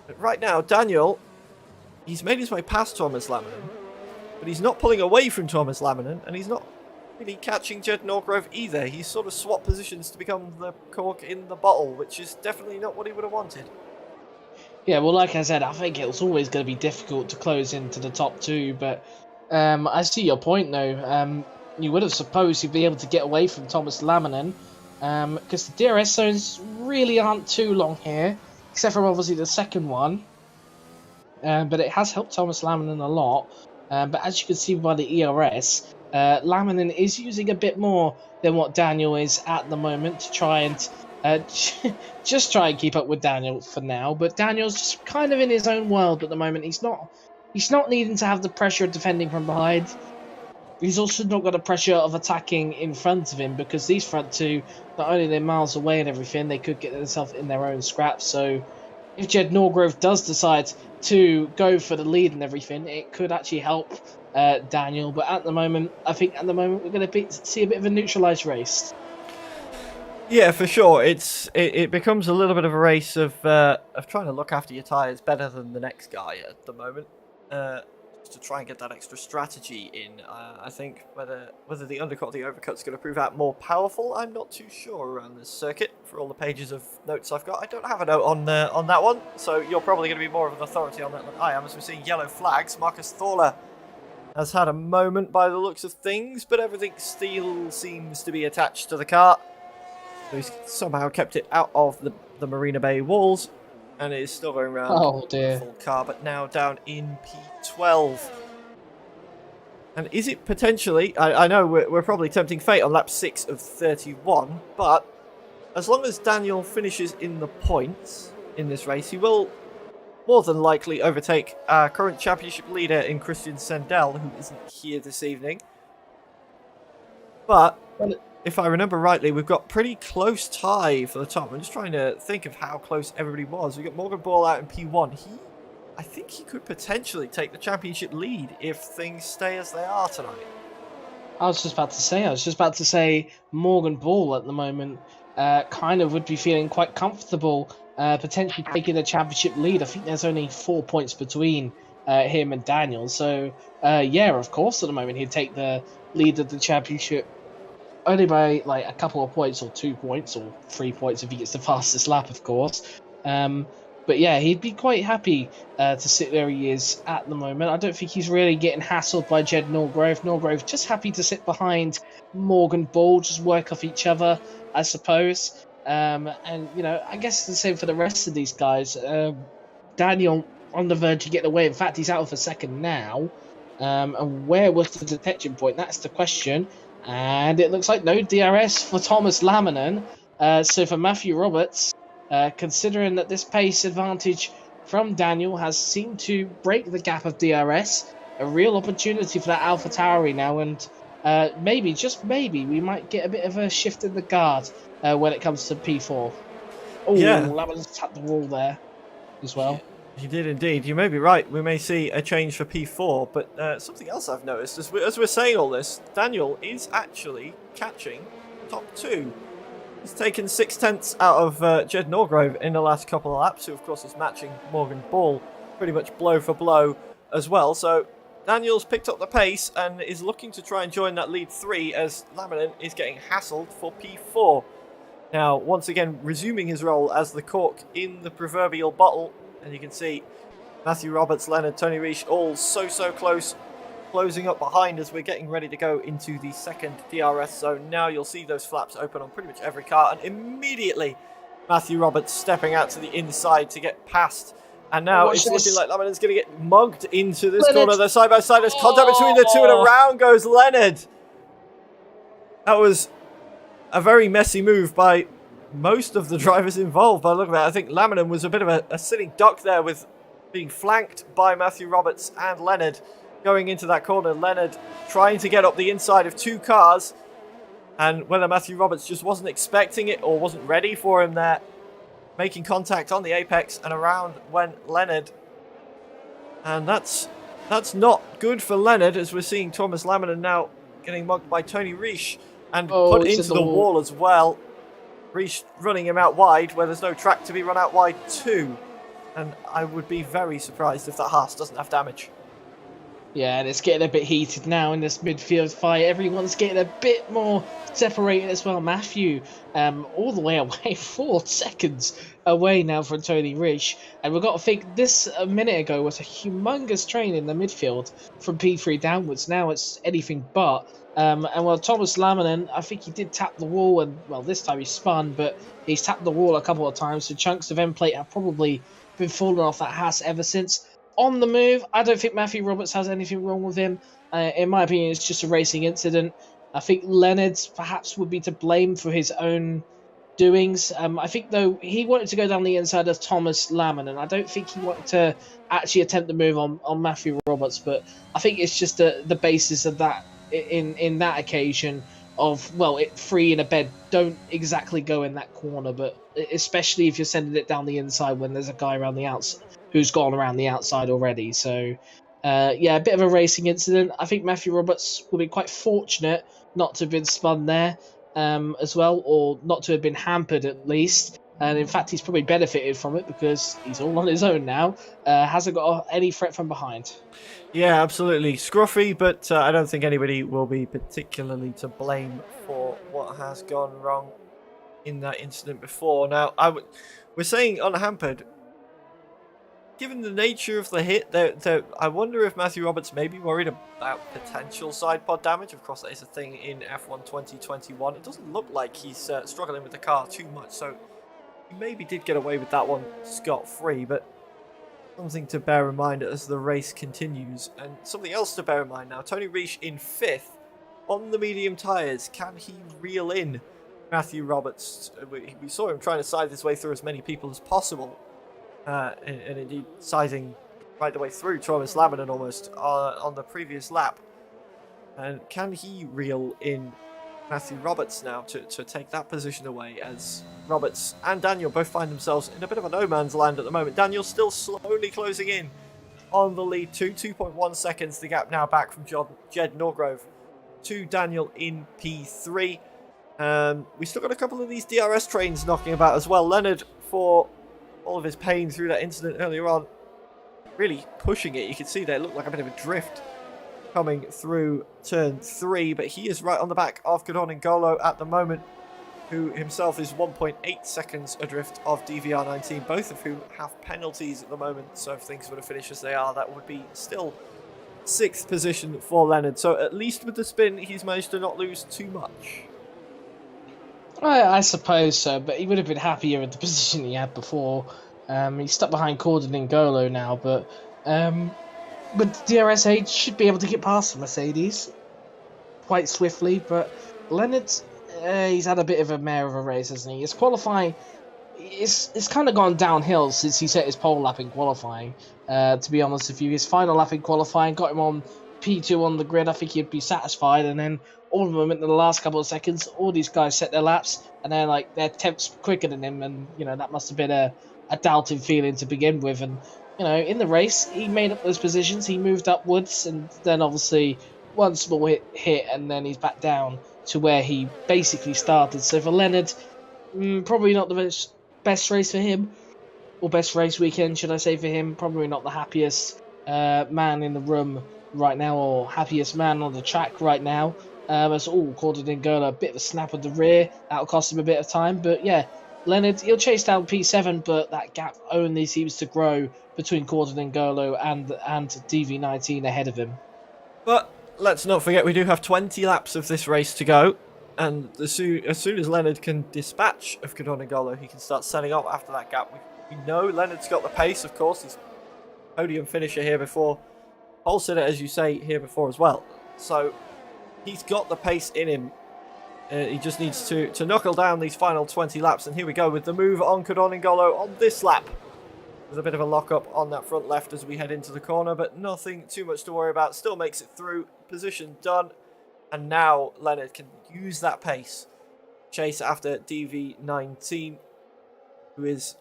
But right now, Daniel, he's made his way past Thomas Laminin, but he's not pulling away from Thomas Laminin, and he's not really catching Jed Norgrove either. He's sort of swapped positions to become the cork in the bottle, which is definitely not what he would have wanted. Yeah, well, like I said, I think it was always going to be difficult to close into the top two, but I see your point, though. You would have supposed you'd be able to get away from Thomas Laminin, because the DRS zones really aren't too long here, except for obviously the second one. But it has helped Thomas Laminin a lot. But as you can see by the ERS, Laminin is using a bit more than what Daniel is at the moment to try and just try and keep up with Daniel for now. But Daniel's just kind of in his own world at the moment. He's not needing to have the pressure of defending from behind. He's also not got the pressure of attacking in front of him, because these front two, not only they're miles away and everything, they could get themselves in their own scraps. So if Jed Norgrove does decide to go for the lead and everything, it could actually help Daniel. But at the moment, I think we're going to see a bit of a neutralised race. Yeah, for sure. It becomes a little bit of a race of trying to look after your tyres better than the next guy at the moment, to try and get that extra strategy in. I think whether the undercut or the overcut's going to prove out more powerful, I'm not too sure around this circuit. For all the pages of notes I've got, I don't have a note on that one, so you're probably going to be more of an authority on that than I am, as we're seeing yellow flags. Marcus Thorler has had a moment by the looks of things, but everything still seems to be attached to the car. So he's somehow kept it out of the Marina Bay walls, and it is still going around the full car, but now down in P12. And is it potentially, I know we're probably tempting fate on lap 6 of 31, but as long as Daniel finishes in the points in this race, he will more than likely overtake our current championship leader in Christian Sendel, who isn't here this evening. But if I remember rightly, we've got pretty close tie for the top. I'm just trying to think of how close everybody was. We've got Morgan Ball out in P1. I think he could potentially take the championship lead if things stay as they are tonight. I was just about to say Morgan Ball at the moment kind of would be feeling quite comfortable potentially taking the championship lead. I think there's only 4 points between him and Daniel. So, yeah, of course, at the moment he'd take the lead of the championship only by like a couple of points, or 2 points, or 3 points if he gets the fastest lap, of course. But yeah, he'd be quite happy to sit where he is at the moment. I don't think he's really getting hassled by Jed Norgrove. Norgrove just happy to sit behind Morgan Ball, just work off each other, I suppose. And, you know, I guess it's the same for the rest of these guys. Daniel on the verge of getting away. In fact, he's out for second now. And where was the detection point? That's the question. And it looks like no DRS for Thomas Laminen. So for Matthew Roberts, considering that this pace advantage from Daniel has seemed to break the gap of DRS, a real opportunity for that Alpha Tauri now, and maybe, just maybe, we might get a bit of a shift in the guard when it comes to P4. Oh, Yeah. Laminen's tapped the wall there as well. He did indeed. You may be right. We may see a change for P4, but something else I've noticed as we're saying all this, Daniel is actually catching top 2. He's taken 6/10 out of Jed Norgrove in the last couple of laps, who of course is matching Morgan Ball pretty much blow for blow as well. So Daniel's picked up the pace and is looking to try and join that lead 3 as Laminen is getting hassled for P4. Now, once again, resuming his role as the cork in the proverbial bottle. And you can see Matthew Roberts, Leonard, Tony Reich all so close, closing up behind as we're getting ready to go into the second DRS zone. Now you'll see those flaps open on pretty much every car, and immediately Matthew Roberts stepping out to the inside to get past. And now it's looking like Laminen's going to get mugged into this corner. They're side by side. There's contact between the two, and around goes Leonard. That was a very messy move by most of the drivers involved by the look of it. I think Laminen was a bit of a sitting duck there with being flanked by Matthew Roberts and Leonard going into that corner. Leonard trying to get up the inside of 2 cars, and whether Matthew Roberts just wasn't expecting it or wasn't ready for him there, making contact on the apex, and around went Leonard. And that's not good for Leonard, as we're seeing Thomas Laminen now getting mugged by Tony Reich and put into the wall as well. Reich running him out wide where there's no track to be run out wide too. And I would be very surprised if that Haas doesn't have damage. Yeah, and it's getting a bit heated now in this midfield fight. Everyone's getting a bit more separated as well. Matthew, all the way away, 4 seconds away now from Tony Reich. And we've got to think, this a minute ago was a humongous train in the midfield from P3 downwards. Now it's anything but. And well, Thomas Laminen, I think he did tap the wall, and well, this time he spun, but he's tapped the wall a couple of times, so chunks of end plate have probably been falling off that Haas ever since. On the move, I don't think Matthew Roberts has anything wrong with him. In my opinion, it's just a racing incident. I think Leonard perhaps would be to blame for his own doings. I think, though, he wanted to go down the inside of Thomas Laminen. I don't think he wanted to actually attempt the move on Matthew Roberts, but I think it's just the basis of that. In that occasion of, well, 3 in a bed don't exactly go in that corner, but especially if you're sending it down the inside when there's a guy around the outside who's gone around the outside already. So yeah, a bit of a racing incident. I think Matthew Roberts will be quite fortunate not to have been spun there as well, or not to have been hampered at least. And in fact, he's probably benefited from it because he's all on his own now. Hasn't got any threat from behind. Yeah, absolutely. Scruffy, but I don't think anybody will be particularly to blame for what has gone wrong in that incident before. Now, we're saying unhampered. Given the nature of the hit, I wonder if Matthew Roberts may be worried about potential side pod damage. Of course, that is a thing in F1 2021. It doesn't look like he's struggling with the car too much, so he maybe did get away with that one scot-free, but something to bear in mind as the race continues. And something else to bear in mind now, Tony Reich in 5th on the medium tyres. Can he reel in Matthew Roberts? We saw him trying to side his way through as many people as possible, and indeed sizing right the way through Thomas Laminen almost on the previous lap. And can he reel in Matthew Roberts now to take that position away, as Roberts and Daniel both find themselves in a bit of a no man's land at the moment. Daniel still slowly closing in on the lead, 2.1 seconds the gap now back from Jed Norgrove to Daniel in P3. We still got a couple of these DRS trains knocking about as well. Leonard, for all of his pain through that incident earlier on, really pushing it. You can see there, it looked like a bit of a drift coming through turn 3, but he is right on the back of Gordon N'Golo at the moment. who himself is 1.8 seconds adrift of DVR19, both of whom have penalties at the moment. So if things were to finish as they are, that would be still 6th position for Leonard. So at least with the spin, he's managed to not lose too much. I suppose so, but he would have been happier in the position he had before. He's stuck behind Corden and Golo now, but with DRS8 should be able to get past the Mercedes quite swiftly. But Leonard, he's had a bit of a mare of a race, hasn't he? His qualifying, it's kind of gone downhill since he set his pole lap in qualifying. To be honest with you, his final lap in qualifying got him on P2 on the grid. I think he'd be satisfied, and then all of them in the last couple of seconds, all these guys set their laps, and they're like they're tenths quicker than him, and that must have been a doubting feeling to begin with. And in the race, he made up those positions. He moved upwards, and then obviously one small hit, and then he's back down to where he basically started. So for Leonard, probably not the best race for him, or best race weekend, should I say, for him. Probably not the happiest man in the room right now, or happiest man on the track right now. As all Corden and Gola, a bit of a snap of the rear. That'll cost him a bit of time, but yeah, Leonard, he'll chase down P7, but that gap only seems to grow between Corden and Golo and DV19 ahead of him. But let's not forget we do have 20 laps of this race to go, and as soon as Leonard can dispatch of Corden and Golo, he can start setting up after that gap. We know Leonard's got the pace, of course. He's podium finisher here before, pole sitter, as you say, here before as well. So he's got the pace in him. He just needs to knuckle down these final 20 laps. And here we go with the move on Corden and Golo on this lap. There's a bit of a lock-up on that front left as we head into the corner, but nothing too much to worry about. Still makes it through. Position done. And now Leonard can use that pace. Chase after DV19, who is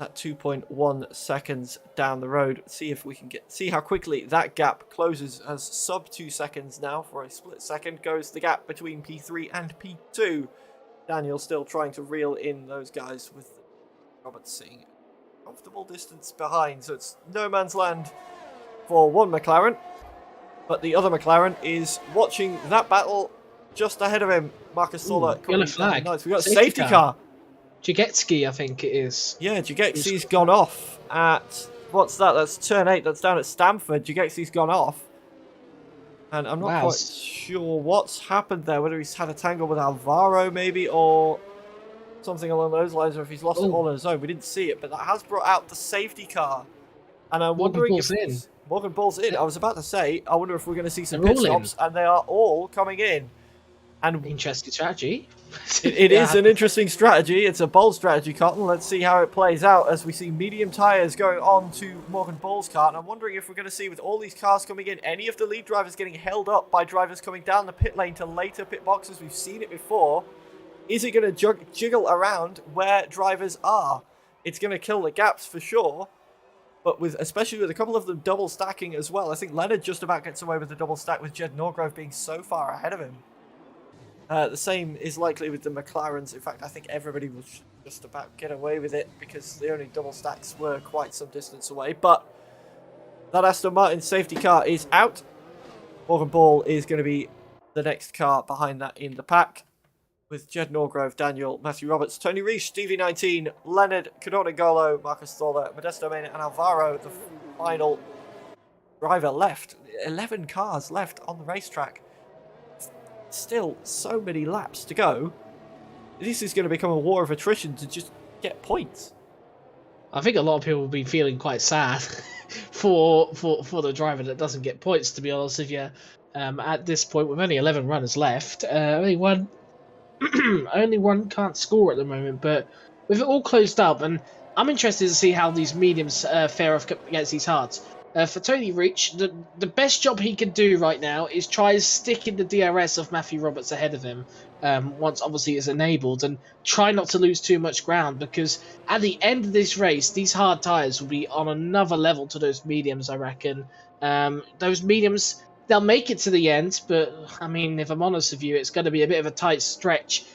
at 2.1 seconds down the road. See if we can see how quickly that gap closes. As sub 2 seconds now for a split second goes the gap between P3 and P2. Daniel still trying to reel in those guys with Roberts sitting a comfortable distance behind. So it's no man's land for one McLaren. But the other McLaren is watching that battle just ahead of him. Marcus Sola. Yellow flag. Nice. We've got a safety car. Jagetski, I think it is. Yeah, Jagetski's gone off at... What's that? That's turn 8. That's down at Stamford. Jagetski's gone off. And I'm not quite sure what's happened there. Whether he's had a tangle with Alvaro, maybe, or something along those lines, or if he's lost it all on his own. We didn't see it, but that has brought out the safety car. And I'm wondering if... Morgan Bull's in. I was about to say, I wonder if we're going to see some pit stops, and they are all coming in. And interesting strategy. It is an interesting strategy. It's a bold strategy, Cotton. Let's see how it plays out as we see medium tyres going on to Morgan Bull's car. And I'm wondering if we're going to see, with all these cars coming in, any of the lead drivers getting held up by drivers coming down the pit lane to later pit boxes. We've seen it before. Is it going to jiggle around where drivers are? It's going to kill the gaps for sure. But especially with a couple of them double stacking as well. I think Leonard just about gets away with the double stack, with Jed Norgrove being so far ahead of him. The same is likely with the McLarens. In fact, I think everybody will just about get away with it because the only double stacks were quite some distance away. But that Aston Martin safety car is out. Morgan Ball is going to be the next car behind that in the pack, with Jed Norgrove, Daniel, Matthew Roberts, Tony Reich, DV19, Leonard, Corden Golo, Marcus Stoller, Modesto Mena, and Alvaro, the final driver left. 11 cars left on the racetrack. Still so many laps to go. This is going to become a war of attrition to just get points. I think a lot of people will be feeling quite sad for the driver that doesn't get points, to be honest with you. At this point, with only 11 runners left, only one can't score at the moment, but with it all closed up, and I'm interested to see how these mediums fare off against these hards. For Tony Reich, the best job he can do right now is try and stick in the DRS of Matthew Roberts ahead of him, once obviously it's enabled, and try not to lose too much ground, because at the end of this race, these hard tyres will be on another level to those mediums, I reckon. Those mediums, they'll make it to the end, but I mean, if I'm honest with you, it's going to be a bit of a tight stretch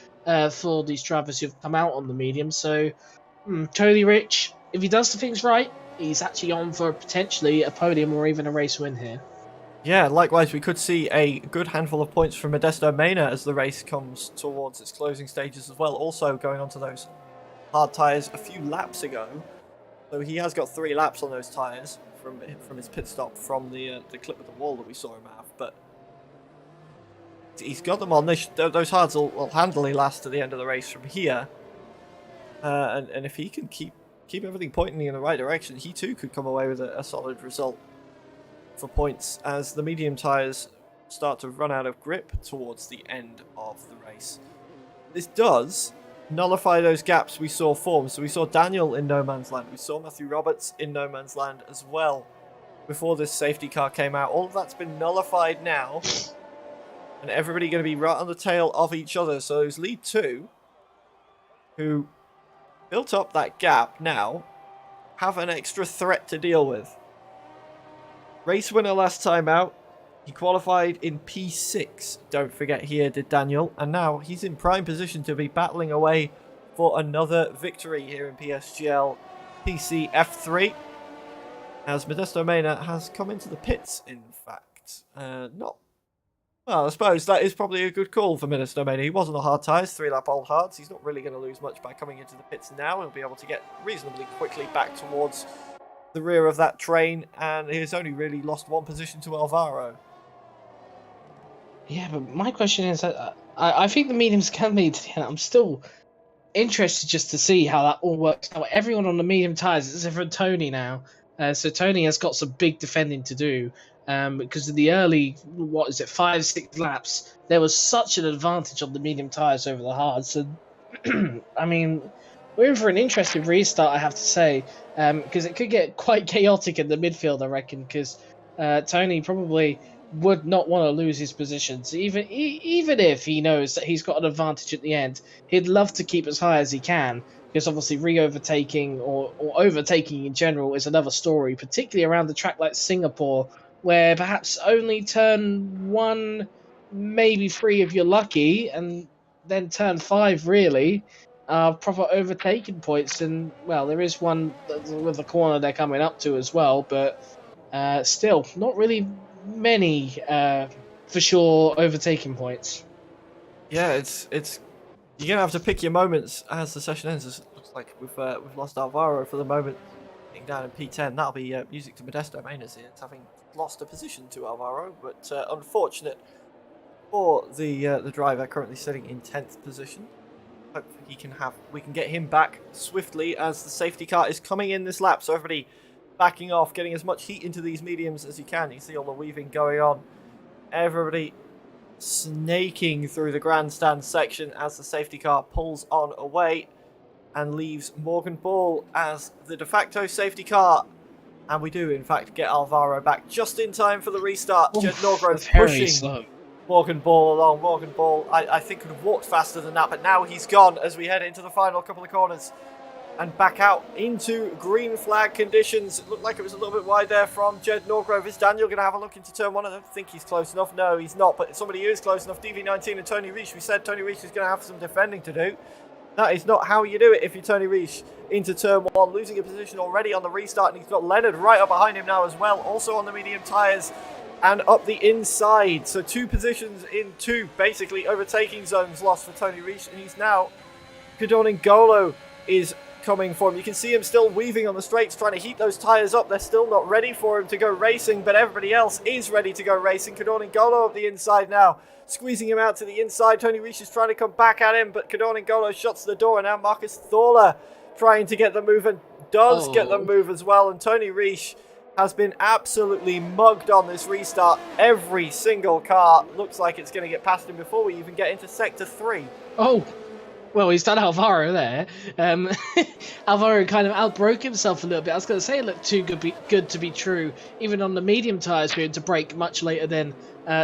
for these drivers who've come out on the medium. So, Tony Reich, if he does the things right, he's actually on for potentially a podium or even a race win here. Yeah, likewise, we could see a good handful of points from Modesto Mena as the race comes towards its closing stages as well. Also going onto those hard tyres a few laps ago. So he has got 3 laps on those tyres from his pit stop from the clip of the wall that we saw him have. But he's got them on. Those hards will handily last to the end of the race from here. And if he can keep everything pointing in the right direction, he too could come away with a solid result for points as the medium tyres start to run out of grip towards the end of the race. This does nullify those gaps we saw form. So we saw Daniel in no man's land. We saw Matthew Roberts in no man's land as well before this safety car came out. All of that's been nullified now. And everybody going to be right on the tail of each other. So those lead 2, who built up that gap now, have an extra threat to deal with. Race winner last time out. He qualified in P6, don't forget here, did Daniel. And now he's in prime position to be battling away for another victory here in PSGL PC F3. As Modesto Mena has come into the pits, in fact. Well, I suppose that is probably a good call for Modesto Mena. He was on the hard tyres, 3-lap old hards. He's not really going to lose much by coming into the pits now. He'll be able to get reasonably quickly back towards the rear of that train, and he's only really lost 1 position to Alvaro. Yeah, but my question is, I think the mediums can lead to the end. I'm still interested just to see how that all works out. Everyone on the medium tyres, except for Tony now. So Tony has got some big defending to do. Because in the early, 5-6 laps, there was such an advantage on the medium tyres over the hards. And I mean, we're in for an interesting restart, I have to say, because it could get quite chaotic in the midfield, I reckon, because Tony probably would not want to lose his positions, even if he knows that he's got an advantage at the end. He'd love to keep as high as he can, because obviously re-overtaking or overtaking in general is another story, particularly around the track like Singapore, where perhaps only turn 1, maybe 3 if you're lucky, and then turn 5 really are proper overtaking points. And well, there is one with the corner they're coming up to as well, but still not really many for sure overtaking points. Yeah, it's you're gonna have to pick your moments as the session ends. It looks like we've lost Alvaro for the moment, getting down in P10. That'll be music to Modesto Mena's here, having lost a position to Alvaro, but unfortunate for the driver currently sitting in 10th position. Hopefully we can get him back swiftly as the safety car is coming in this lap. So everybody backing off, getting as much heat into these mediums as you can. You see all the weaving going on. Everybody snaking through the grandstand section as the safety car pulls on away and leaves Morgan Ball as the de facto safety car. And we do, in fact, get Alvaro back just in time for the restart. Jed Norgrove pushing slow. Morgan Ball along. Morgan Ball, I think, could have walked faster than that, but now he's gone as we head into the final couple of corners and back out into green flag conditions. It looked like it was a little bit wide there from Jed Norgrove. Is Daniel going to have a look into turn 1? I don't think he's close enough. No, he's not, but somebody who is close enough, DV19 and Tony Reich. We said Tony Reich is going to have some defending to do. That is not how you do it if you're Tony Reich into turn 1, losing a position already on the restart, and he's got Leonard right up behind him now as well, also on the medium tyres and up the inside. So 2 positions in 2 basically overtaking zones lost for Tony Reich, and he's now, Kadorn N'Golo is coming for him. You can see him still weaving on the straights, trying to heat those tyres up. They're still not ready for him to go racing, but everybody else is ready to go racing. Kadorn N'Golo up the inside now, squeezing him out to the inside. Tony Reich is trying to come back at him, but Kadorn N'Golo shuts the door, and now Marcus Thorler trying to get the move, and does get the move as well. And Tony Reich has been absolutely mugged on this restart. Every single car looks like it's going to get past him before we even get into Sector 3. Oh, well, he's done Alvaro there. Alvaro kind of outbroke himself a little bit. I was going to say it looked too good to be true. Even on the medium tyres, going to break much later than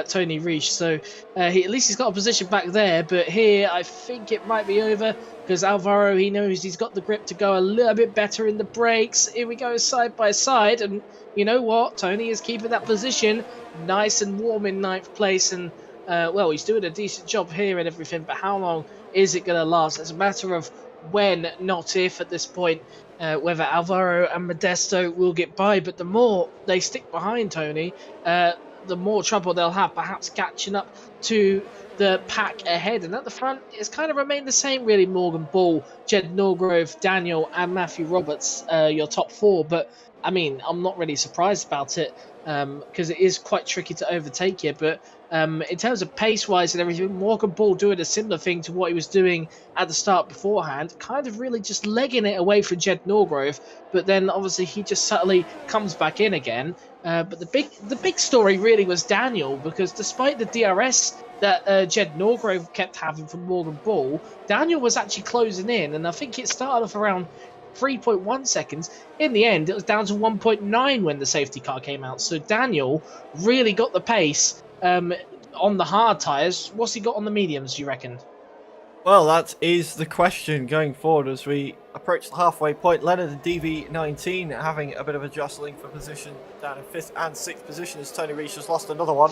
Tony Reich. So at least he's got a position back there. But here, I think it might be over because Alvaro, he knows he's got the grip to go a little bit better in the brakes. Here we go side by side. And you know what? Tony is keeping that position nice and warm in 9th place. And, well, he's doing a decent job here and everything. But how long is it going to last? It's a matter of when, not if, at this point, whether Alvaro and Modesto will get by. But the more they stick behind Tony, the more trouble they'll have perhaps catching up to the pack ahead. And at the front, it's kind of remained the same, really. Morgan Ball, Jed Norgrove, Daniel, and Matthew Roberts, your top four. But I mean, I'm not really surprised about it because it is quite tricky to overtake here. But in terms of pace-wise and everything, Morgan Ball doing a similar thing to what he was doing at the start beforehand, kind of really just legging it away from Jed Norgrove. But then obviously he just subtly comes back in again. But the big story really was Daniel, because despite the DRS that Jed Norgrove kept having from Morgan Ball, Daniel was actually closing in, and I think it started off around 3.1 seconds. In the end, it was down to 1.9 when the safety car came out. So Daniel really got the pace on the hard tyres. What's he got on the mediums, do you reckon? Well, that is the question going forward as we approach the halfway point. Leonard and DV19 having a bit of a jostling for position down in 5th and 6th position as Tony Reich has lost another one.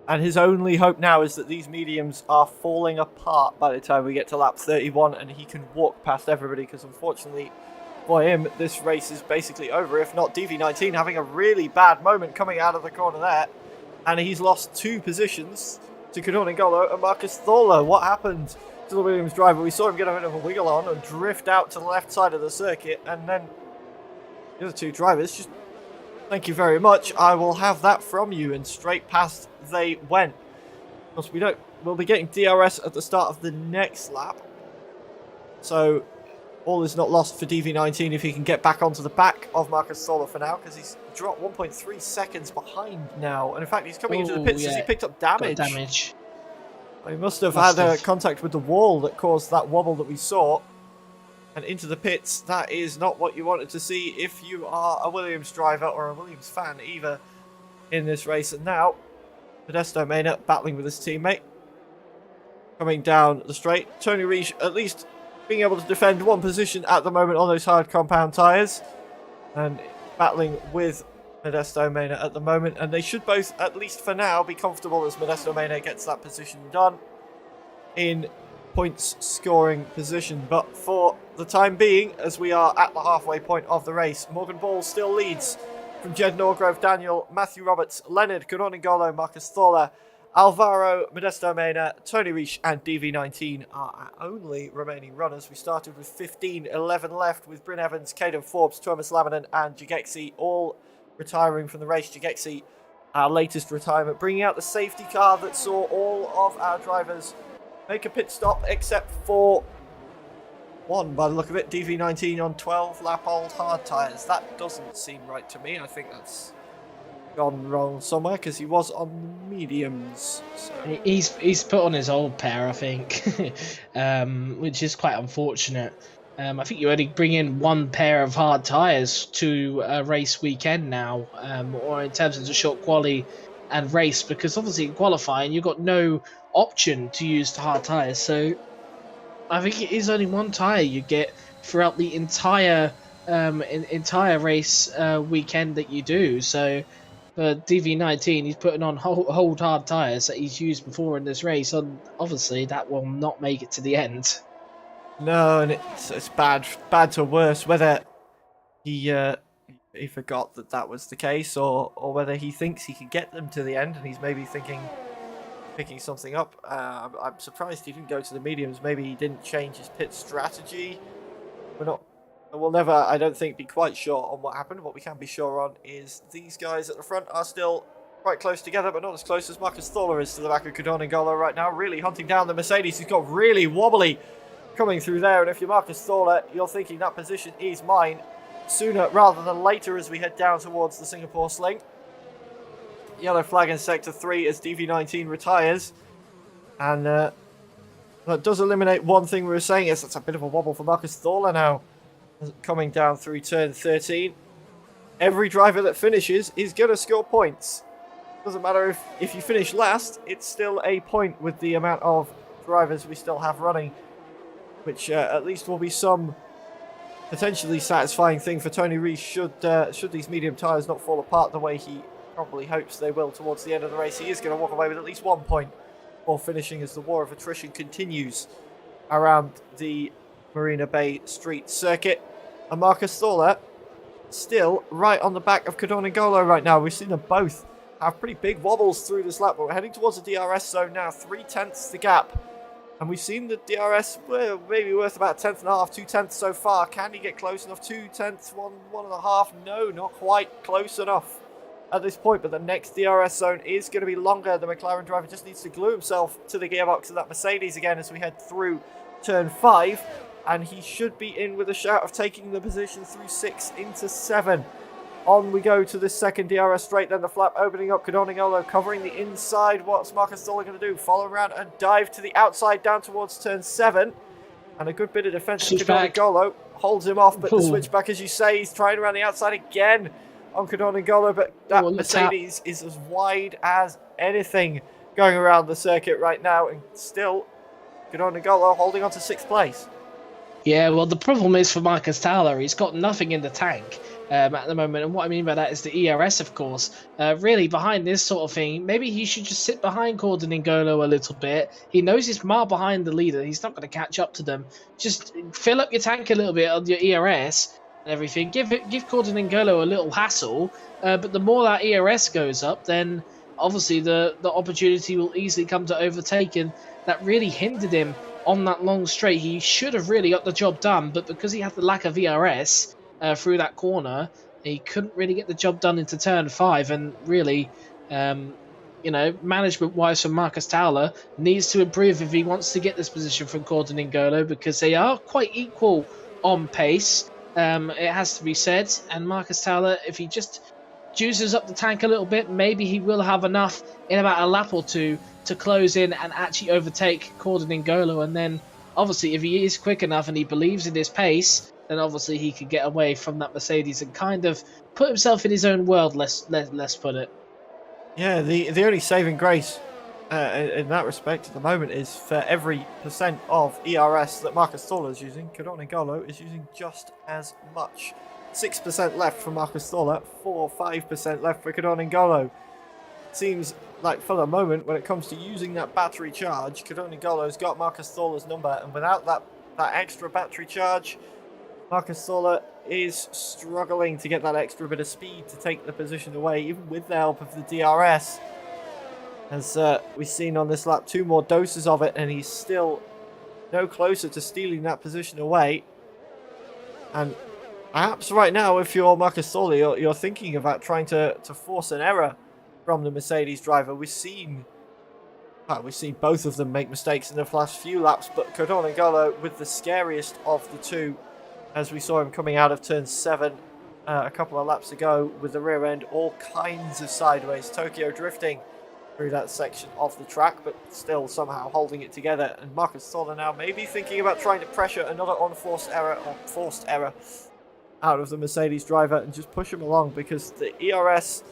And his only hope now is that these mediums are falling apart by the time we get to lap 31 and he can walk past everybody, because unfortunately for him, this race is basically over, if not DV19 having a really bad moment coming out of the corner there. And he's lost 2 positions to Canoningolo and Marcus Thorler. What happened to the Williams driver? We saw him get a bit of a wiggle on and drift out to the left side of the circuit, and then the other 2 drivers just, thank you very much, I will have that from you, and straight past they went. Because we'll be getting DRS at the start of the next lap. So all is not lost for DV19 if he can get back onto the back of Marcus Thorler for now, because he's dropped 1.3 seconds behind now. And in fact, he's coming into the pits as he picked up damage. He must have had contact with the wall that caused that wobble that we saw. And into the pits, that is not what you wanted to see if you are a Williams driver or a Williams fan either in this race. And now, Modesto Mena battling with his teammate. Coming down the straight. Tony Reich at least being able to defend one position at the moment on those hard compound tyres. And battling with Modesto Mena at the moment. And they should both, at least for now, be comfortable as Modesto Mena gets that position done in points scoring position. But for the time being, as we are at the halfway point of the race, Morgan Ball still leads from Jed Norgrove, Daniel, Matthew Roberts, Leonard, Canoningolo, Marcus Thorler, Alvaro, Modesto Mena, Tony Reich and DV19 are our only remaining runners. We started with 11 left with Bryn Evans, Caden Forbes, Thomas Laminen and Jagexi all retiring from the race. Jagexi, our latest retirement, bringing out the safety car that saw all of our drivers make a pit stop except for one, by the look of it. DV19 on 12 lap old hard tyres. That doesn't seem right to me. I think that's gone wrong somewhere, because he was on the mediums. So. He's put on his old pair, I think, which is quite unfortunate. I think you only bring in 1 pair of hard tyres to a race weekend now, or in terms of the short quali and race, because obviously in qualifying you've got no option to use the hard tyres. So I think it is only 1 tyre you get throughout the entire race weekend that you do. So for DV19, he's putting on hold hard tyres that he's used before in this race, and obviously that will not make it to the end. No, and it's bad to worse. Whether he forgot that was the case, or whether he thinks he can get them to the end, and he's maybe picking something up. I'm surprised he didn't go to the mediums. Maybe he didn't change his pit strategy. We'll never, I don't think, be quite sure on what happened. What we can be sure on is these guys at the front are still quite close together, but not as close as Marcus Thorler is to the back of Canoningolo right now, really hunting down the Mercedes. He's got really wobbly coming through there, and if you're Marcus Thorler, you're thinking that position is mine sooner rather than later as we head down towards the Singapore Sling. Yellow flag in Sector 3 as DV19 retires. And that does eliminate one thing we were saying, is that's a bit of a wobble for Marcus Thorler now. Coming down through turn 13. Every driver that finishes is going to score points. Doesn't matter if you finish last, it's still a point with the amount of drivers we still have running. Which at least will be some potentially satisfying thing for Tony Reich should these medium tyres not fall apart the way he probably hopes they will towards the end of the race. He is going to walk away with at least 1 point for finishing as the war of attrition continues around the Marina Bay Street circuit. And Marcus Thorler still right on the back of Canoningolo right now. We've seen them both have pretty big wobbles through this lap, but we're heading towards the DRS zone now. 3/10 the gap. And we've seen the DRS maybe worth about 1/10 and a half, 2/10 so far. Can he get close enough? 2/10, 1.5. No, not quite close enough at this point. But the next DRS zone is going to be longer. The McLaren driver just needs to glue himself to the gearbox of that Mercedes again as we head through turn 5. And he should be in with a shout of taking the position through 6 into 7. On we go to the second DRS straight, then the flap opening up. Cadorningolo covering the inside. What's Marcus Stoller going to do? Follow around and dive to the outside down towards turn 7. And a good bit of defence from Cadorningolo holds him off, but the switchback, as you say, he's trying around the outside again on Cadorningolo, but that Mercedes is as wide as anything going around the circuit right now, and still Cadorningolo holding on to 6th place. Yeah, well, the problem is for Marcus Towler, he's got nothing in the tank at the moment. And what I mean by that is the ERS, of course. Really, behind this sort of thing, maybe he should just sit behind Cadorningolo a little bit. He knows he's mile behind the leader. He's not going to catch up to them. Just fill up your tank a little bit on your ERS and everything. Give Cadorningolo a little hassle. But the more that ERS goes up, then obviously the opportunity will easily come to overtake. And that really hindered him on that long straight. He should have really got the job done, but because he had the lack of ERS through that corner, he couldn't really get the job done into turn 5. And really, management-wise from Marcus Towler needs to improve if he wants to get this position from Cadorningolo, because they are quite equal on pace, it has to be said. And Marcus Towler, if he just juices up the tank a little bit, maybe he will have enough in about a lap or two to close in and actually overtake Cadorningolo. And then obviously if he is quick enough and he believes in his pace, then obviously he could get away from that Mercedes and kind of put himself in his own world, let's put it. Yeah, the only saving grace in that respect at the moment is for every % of ERS that Marcus Stoller is using, Cadorningolo is using just as much. 6% left for Marcus Stoller, 5% left for Cadorningolo. Seems like for the moment, when it comes to using that battery charge, Cadorningolo's got Marcus Stoller's number, and without that extra battery charge, Marcus Stoller is struggling to get that extra bit of speed to take the position away, even with the help of the DRS. As we've seen on this lap, 2 more doses of it, and he's still no closer to stealing that position away. And perhaps right now, if you're Marcus Stoller, you're thinking about trying to force an error from the Mercedes driver. We've seen both of them make mistakes in the last few laps, but Cadorningolo with the scariest of the two, as we saw him coming out of turn 7 a couple of laps ago with the rear end all kinds of sideways, Tokyo drifting through that section of the track, but still somehow holding it together. And Marcus Stoller now maybe thinking about trying to pressure another unforced error or forced error out of the Mercedes driver and just push him along, because the ERS,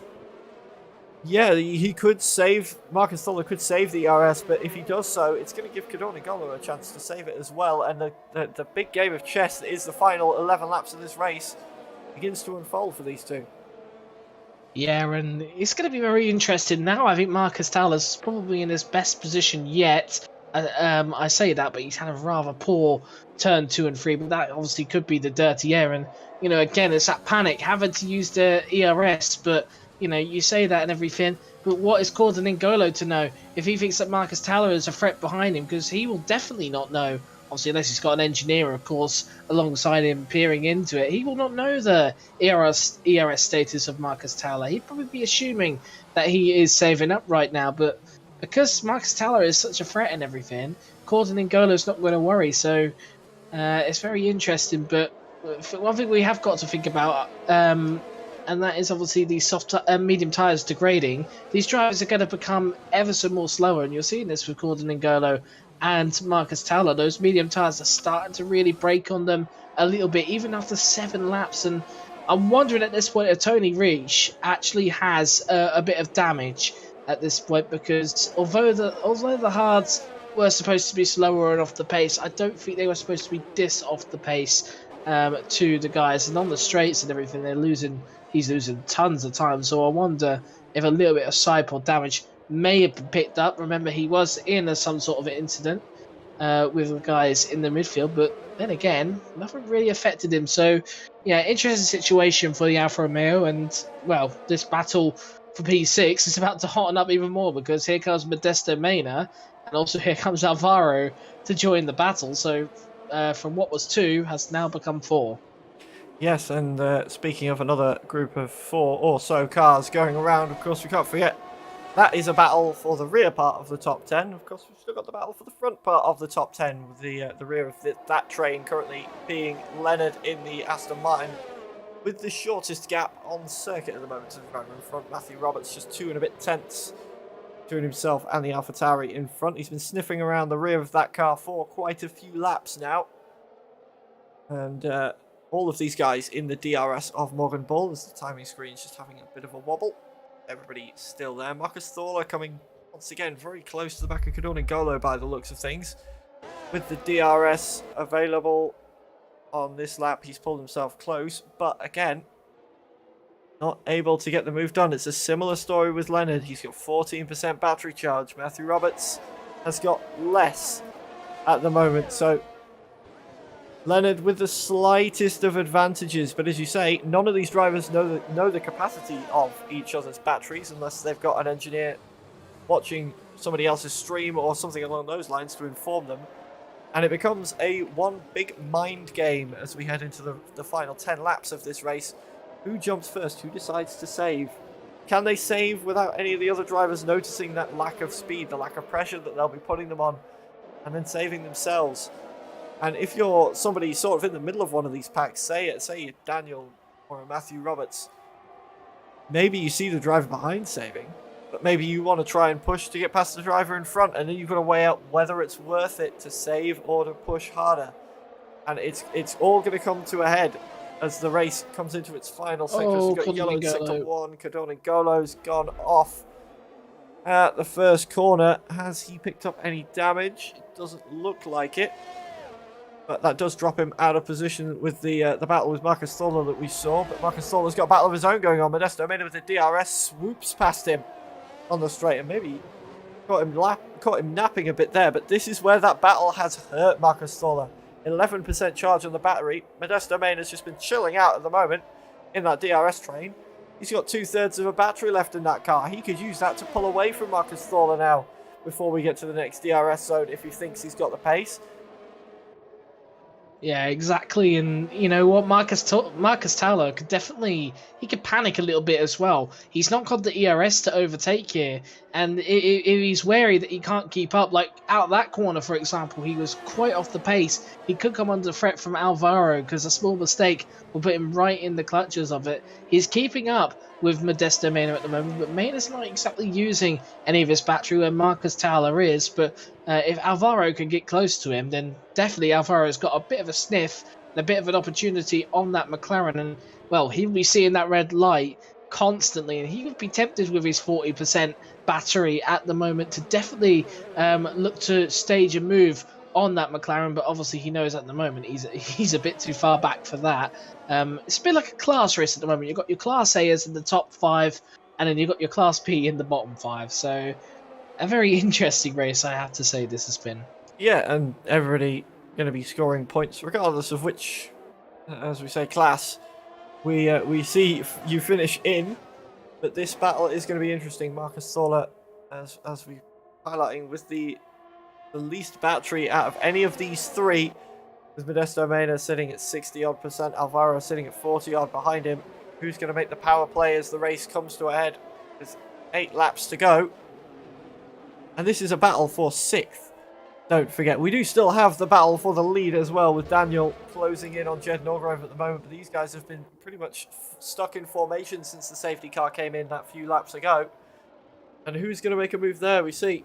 yeah, he could save, Marcus Stoller could save the ERS, but if he does so, it's going to give Cadorningolo a chance to save it as well. And the big game of chess that is the final 11 laps of this race begins to unfold for these two. Yeah, and it's going to be very interesting now. I think Marcus Towler's probably in his best position yet. I say that, but he's had a rather poor turn 2 and 3, but that obviously could be the dirty air. And, again, it's that panic, having to use the ERS, but, you say that and everything, but what is Cadorningolo to know if he thinks that Marcus Towler is a threat behind him? Because he will definitely not know, obviously, unless he's got an engineer, of course, alongside him peering into it. He will not know the ERS status of Marcus Towler. He'd probably be assuming that he is saving up right now, but because Marcus Towler is such a threat and everything, Cadorningolo's not going to worry. So it's very interesting. But one thing we have got to think about, and that is obviously the medium tyres degrading. These drivers are going to become ever so more slower, and you're seeing this with Cadorningolo and Marcus Towler. Those medium tyres are starting to really break on them a little bit, even after 7 laps. And I'm wondering at this point if Tony Reich actually has a bit of damage at this point, because although the hards were supposed to be slower and off the pace, I don't think they were supposed to be this off the pace to the guys. And on the straights and everything, he's losing tons of time. So I wonder if a little bit of side pod damage may have been picked up. Remember, he was in some sort of an incident with the guys in the midfield, but then again, nothing really affected him. So yeah, interesting situation for the Alfa Romeo, and well, this battle for P6 is about to hotten up even more because here comes Modesto Mena and also here comes Alvaro to join the battle. So from what was 2 has now become 4. Yes, and speaking of another group of 4 or so cars going around, of course, we can't forget that is a battle for the rear part of the top 10. Of course, we've still got the battle for the front part of the top 10, with the rear of that train currently being Leonard in the Aston Martin, with the shortest gap on circuit at the moment. In front, Matthew Roberts just 2 and a bit tenths between himself and the AlphaTauri in front. He's been sniffing around the rear of that car for quite a few laps now. And all of these guys in the DRS of Morgan Bull, as the timing screen's just having a bit of a wobble. Everybody still there. Marcus Thorler coming once again very close to the back of Cadorna by the looks of things. With the DRS available on this lap, he's pulled himself close, but again, not able to get the move done. It's a similar story with Leonard. He's got 14% battery charge. Matthew Roberts has got less at the moment, so Leonard with the slightest of advantages, but as you say, none of these drivers know the capacity of each other's batteries unless they've got an engineer watching somebody else's stream or something along those lines to inform them. And it becomes one big mind game as we head into the final 10 laps of this race. Who jumps first? Who decides to save? Can they save without any of the other drivers noticing that lack of speed, the lack of pressure that they'll be putting them on, and then saving themselves? And if you're somebody sort of in the middle of one of these packs, say you're Daniel or a Matthew Roberts, maybe you see the driver behind saving, but maybe you want to try and push to get past the driver in front, and then you've got to weigh out whether it's worth it to save or to push harder. And it's all going to come to a head as the race comes into its final sector. You've got yellow in sector 1, Cadorna-Golo's gone off at the first corner. Has he picked up any damage? It doesn't look like it. But that does drop him out of position with the battle with Marcus Thorler that we saw. But Marcus Thorler's got a battle of his own going on. Modesto Mena with the DRS swoops past him on the straight, and maybe caught him napping a bit there. But this is where that battle has hurt Marcus Thorler. 11% charge on the battery. Modesto Mena's just been chilling out at the moment in that DRS train. He's got 2/3 of a battery left in that car. He could use that to pull away from Marcus Thorler now before we get to the next DRS zone if he thinks he's got the pace. Yeah, exactly, and you know what, Marcus Towler could definitely, he could panic a little bit as well. He's not got the ERS to overtake here, and if he's wary that he can't keep up, like out that corner, for example, he was quite off the pace. He could come under threat from Alvaro because a small mistake will put him right in the clutches of it. He's keeping up with Modesto Mena at the moment, but Mena's not exactly using any of his battery where Marcus Towler is, but if Alvaro can get close to him, then definitely Alvaro's got a bit of a sniff and a bit of an opportunity on that McLaren, and well, he'll be seeing that red light constantly, and he would be tempted with his 40% battery at the moment to definitely look to stage a move on that McLaren, but obviously he knows at the moment he's a bit too far back for that. It's a bit like a class race at the moment. You've got your Class A's in the top 5, and then you've got your Class P in the bottom 5, so a very interesting race, I have to say, this has been. Yeah, and everybody going to be scoring points regardless of which, as we say, class we see you finish in. But this battle is going to be interesting. Marcus Thorler, as we highlighting, with the least battery out of any of these three, with Modesto Mena sitting at 60-odd%, Alvaro sitting at 40-odd behind him. Who's going to make the power play as the race comes to a head? There's 8 laps to go. And this is a battle for 6th. Don't forget, we do still have the battle for the lead as well, with Daniel closing in on Jed Norgrove at the moment. But these guys have been pretty much stuck in formation since the safety car came in that few laps ago. And who's going to make a move there? We see,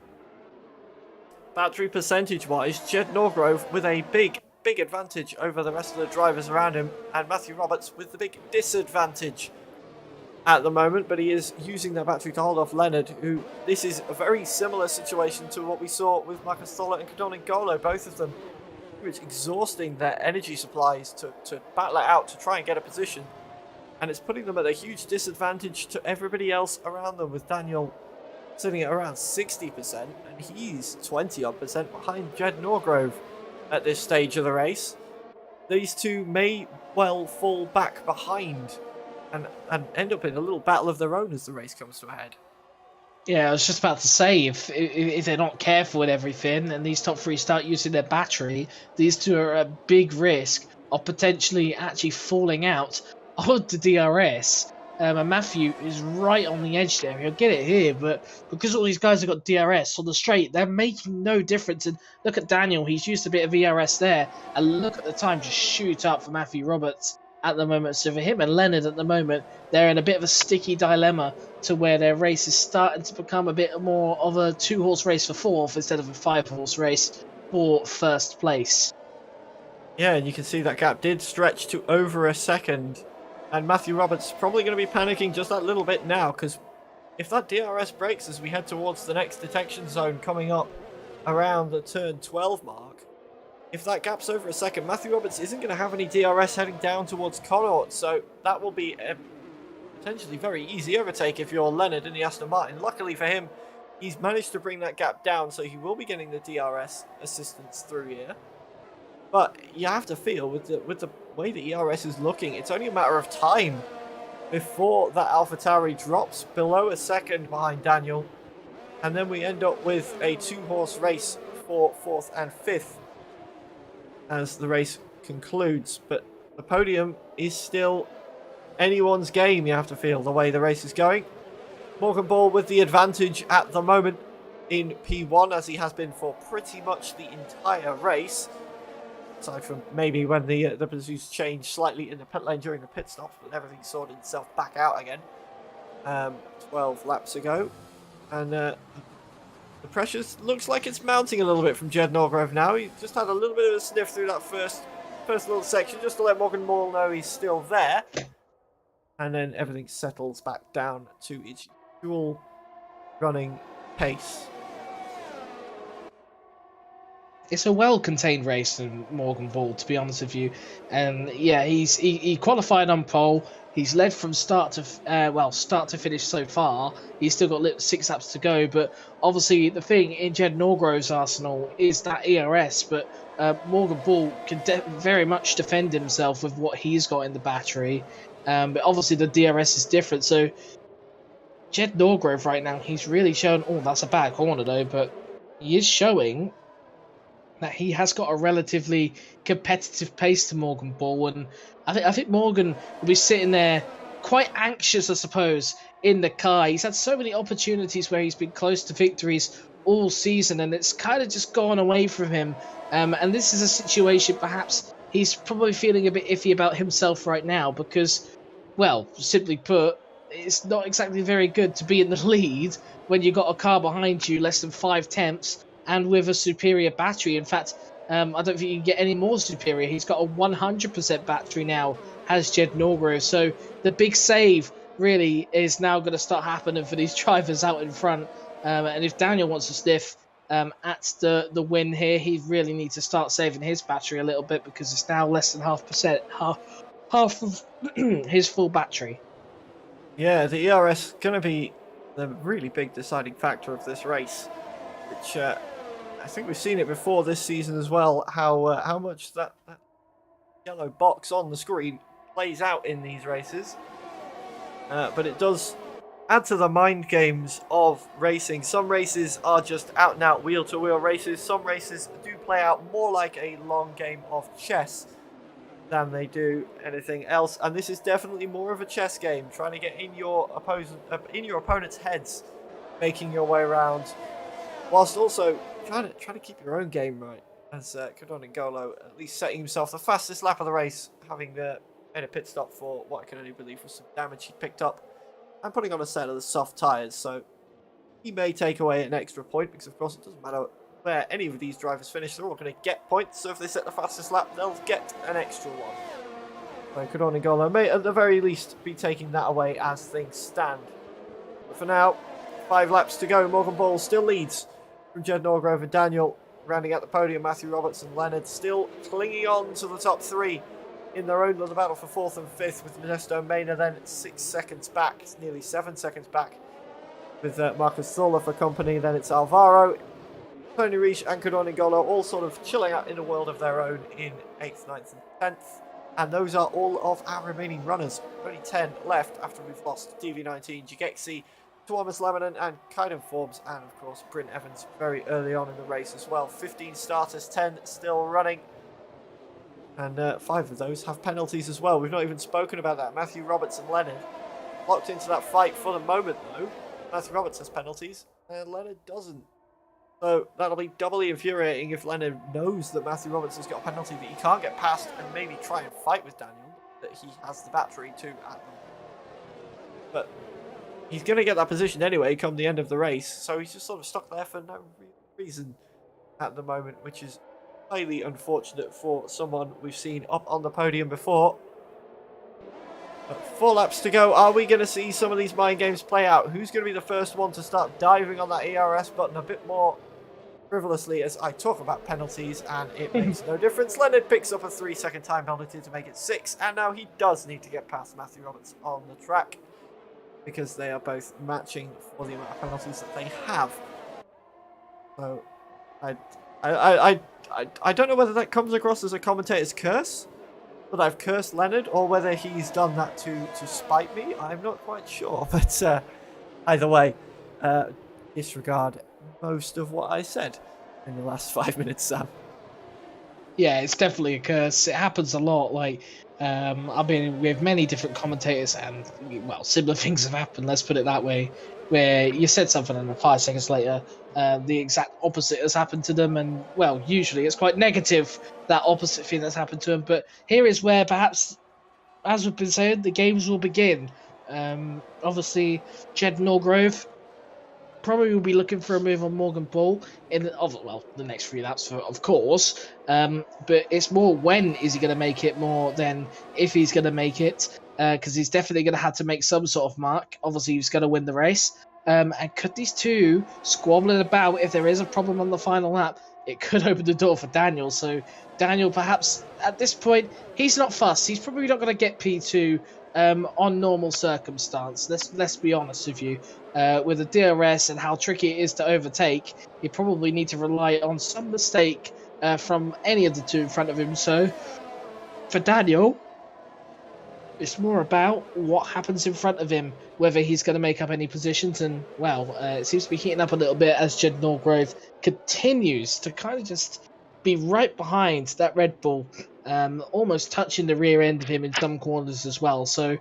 battery percentage-wise, Jed Norgrove with a big advantage over the rest of the drivers around him, and Matthew Roberts with the big disadvantage at the moment, but he is using that battery to hold off Leonard, who, this is a very similar situation to what we saw with Marcus Thorler and Cadorna-Golo, both of them exhausting their energy supplies to battle it out to try and get a position, and it's putting them at a huge disadvantage to everybody else around them, with Daniel sitting at around 60%, and he's 20-odd% behind Jed Norgrove at this stage of the race. These two may well fall back behind and end up in a little battle of their own as the race comes to a head. Yeah, I was just about to say, if they're not careful with everything and these top three start using their battery, these two are at big risk of potentially actually falling out of the DRS. And Matthew is right on the edge there. He'll get it here, but because all these guys have got DRS on the straight, they're making no difference. And look at Daniel, he's used a bit of ERS there. And look at the time just shoot up for Matthew Roberts at the moment. So for him and Leonard at the moment, they're in a bit of a sticky dilemma to where their race is starting to become a bit more of a 2-horse race for 4th instead of a 5-horse race for 1st place. Yeah, and you can see that gap did stretch to over a second. And Matthew Roberts probably going to be panicking just that little bit now, because if that DRS breaks as we head towards the next detection zone coming up around the turn 12 mark, if that gap's over a second, Matthew Roberts isn't going to have any DRS heading down towards Connaught, so that will be a potentially very easy overtake if you're Leonard in the Aston Martin. Luckily for him, he's managed to bring that gap down, so he will be getting the DRS assistance through here. But you have to feel, with the way the ERS is looking, it's only a matter of time before that AlphaTauri drops below a second behind Daniel. And then we end up with a 2-horse race for 4th and 5th as the race concludes. But the podium is still anyone's game, you have to feel, the way the race is going. Morgan Ball with the advantage at the moment in P1, as he has been for pretty much the entire race. Aside from maybe when the pursuits changed slightly in the pit lane during the pit stops, but everything sorted itself back out again 12 laps ago. And the pressure looks like it's mounting a little bit from Jed Norgrove now. He just had a little bit of a sniff through that first little section, just to let Morgan Ball know he's still there. And then everything settles back down to its usual running pace. It's a well-contained race in Morgan Ball, to be honest with you. And yeah, he qualified on pole. He's led from start to finish so far. He's still got 6 laps to go. But obviously, the thing in Jed Norgrove's arsenal is that ERS. But Morgan Ball can very much defend himself with what he's got in the battery. But obviously, the DRS is different. So Jed Norgrove right now, he's really shown. Oh, that's a bad corner though. But he is showing that he has got a relatively competitive pace to Morgan Ball, and I think Morgan will be sitting there quite anxious, I suppose, in the car. He's had so many opportunities where he's been close to victories all season, and it's kind of just gone away from him. And this is a situation perhaps he's probably feeling a bit iffy about himself right now because, well, simply put, it's not exactly very good to be in the lead when you've got a car behind you less than 5 tenths and with a superior battery. In fact, I don't think you can get any more superior. He's got a 100% battery now, has Jed Norgrove. So the big save really is now going to start happening for these drivers out in front. And if Daniel wants to sniff at the win here, he really needs to start saving his battery a little bit because it's now less than half of his full battery. Yeah, the ERS going to be the really big deciding factor of this race, which I think we've seen it before this season as well, how much that yellow box on the screen plays out in these races. But it does add to the mind games of racing. Some races are just out-and-out wheel-to-wheel races. Some races do play out more like a long game of chess than they do anything else. And this is definitely more of a chess game, trying to get in your opponent's heads, making your way around, whilst also trying to keep your own game right, as N'Golo at least setting himself the fastest lap of the race, having made a pit stop for what I can only believe was some damage he picked up, and putting on a set of the soft tyres, so he may take away an extra point, because of course it doesn't matter where any of these drivers finish, they're all going to get points, so if they set the fastest lap, they'll get an extra one. So N'Golo may at the very least be taking that away as things stand. But for now, 5 laps to go, Morgan Ball still leads from Jed Norgrove and Daniel, rounding out the podium. Matthew Roberts and Leonard still clinging on to the top 3 in their own little battle for 4th and 5th, with Modesto Mena then 6 seconds back. It's nearly 7 seconds back with Marcus Thola for company. Then it's Alvaro, Tony Reich and N'Golo all sort of chilling out in a world of their own in 8th, 9th and 10th. And those are all of our remaining runners. Only 10 left after we've lost DV19, Jigexi, Thomas Lemonen and Kaiden Forbes, and of course Bryn Evans very early on in the race as well. 15 starters, 10 still running. And 5 of those have penalties as well. We've not even spoken about that. Matthew Roberts and Leonard locked into that fight for the moment though. Matthew Roberts has penalties and Leonard doesn't. So that'll be doubly infuriating if Leonard knows that Matthew Roberts has got a penalty that he can't get past and maybe try and fight with Daniel, that he has the battery to at the moment. But he's going to get that position anyway come the end of the race, so he's just sort of stuck there for no reason at the moment, which is highly unfortunate for someone we've seen up on the podium before. But 4 laps to go. Are we going to see some of these mind games play out? Who's going to be the first one to start diving on that ERS button a bit more frivolously as I talk about penalties, and it makes no difference. Leonard picks up a 3-second time penalty to make it 6, and now he does need to get past Matthew Roberts on the track because they are both matching for the amount of penalties that they have. So I don't know whether that comes across as a commentator's curse, that I've cursed Leonard, or whether he's done that to spite me. I'm not quite sure, but either way, disregard most of what I said in the last 5 minutes, Sam. Yeah, it's definitely a curse. It happens a lot. Like, I've been with many different commentators, and well, similar things have happened. Let's put it that way, where you said something and then 5 seconds later, the exact opposite has happened to them, and well, usually it's quite negative, that opposite thing that's happened to them. But here is where perhaps, as we've been saying, the games will begin. Obviously, Jed Norgrove probably will be looking for a move on Morgan Ball in the next 3 laps, of course. But it's more when is he going to make it more than if he's going to make it, because he's definitely going to have to make some sort of mark. Obviously, he's going to win the race. And could these two squabbling about if there is a problem on the final lap, it could open the door for Daniel. So Daniel, perhaps at this point, he's not fussed. He's probably not going to get P2 on normal circumstance. Let's be honest with you. With the DRS and how tricky it is to overtake, you probably need to rely on some mistake from any of the two in front of him. So for Daniel, it's more about what happens in front of him, whether he's going to make up any positions. And well, it seems to be heating up a little bit as Jed Norgrove continues to kind of just be right behind that Red Bull, almost touching the rear end of him in some corners as well. So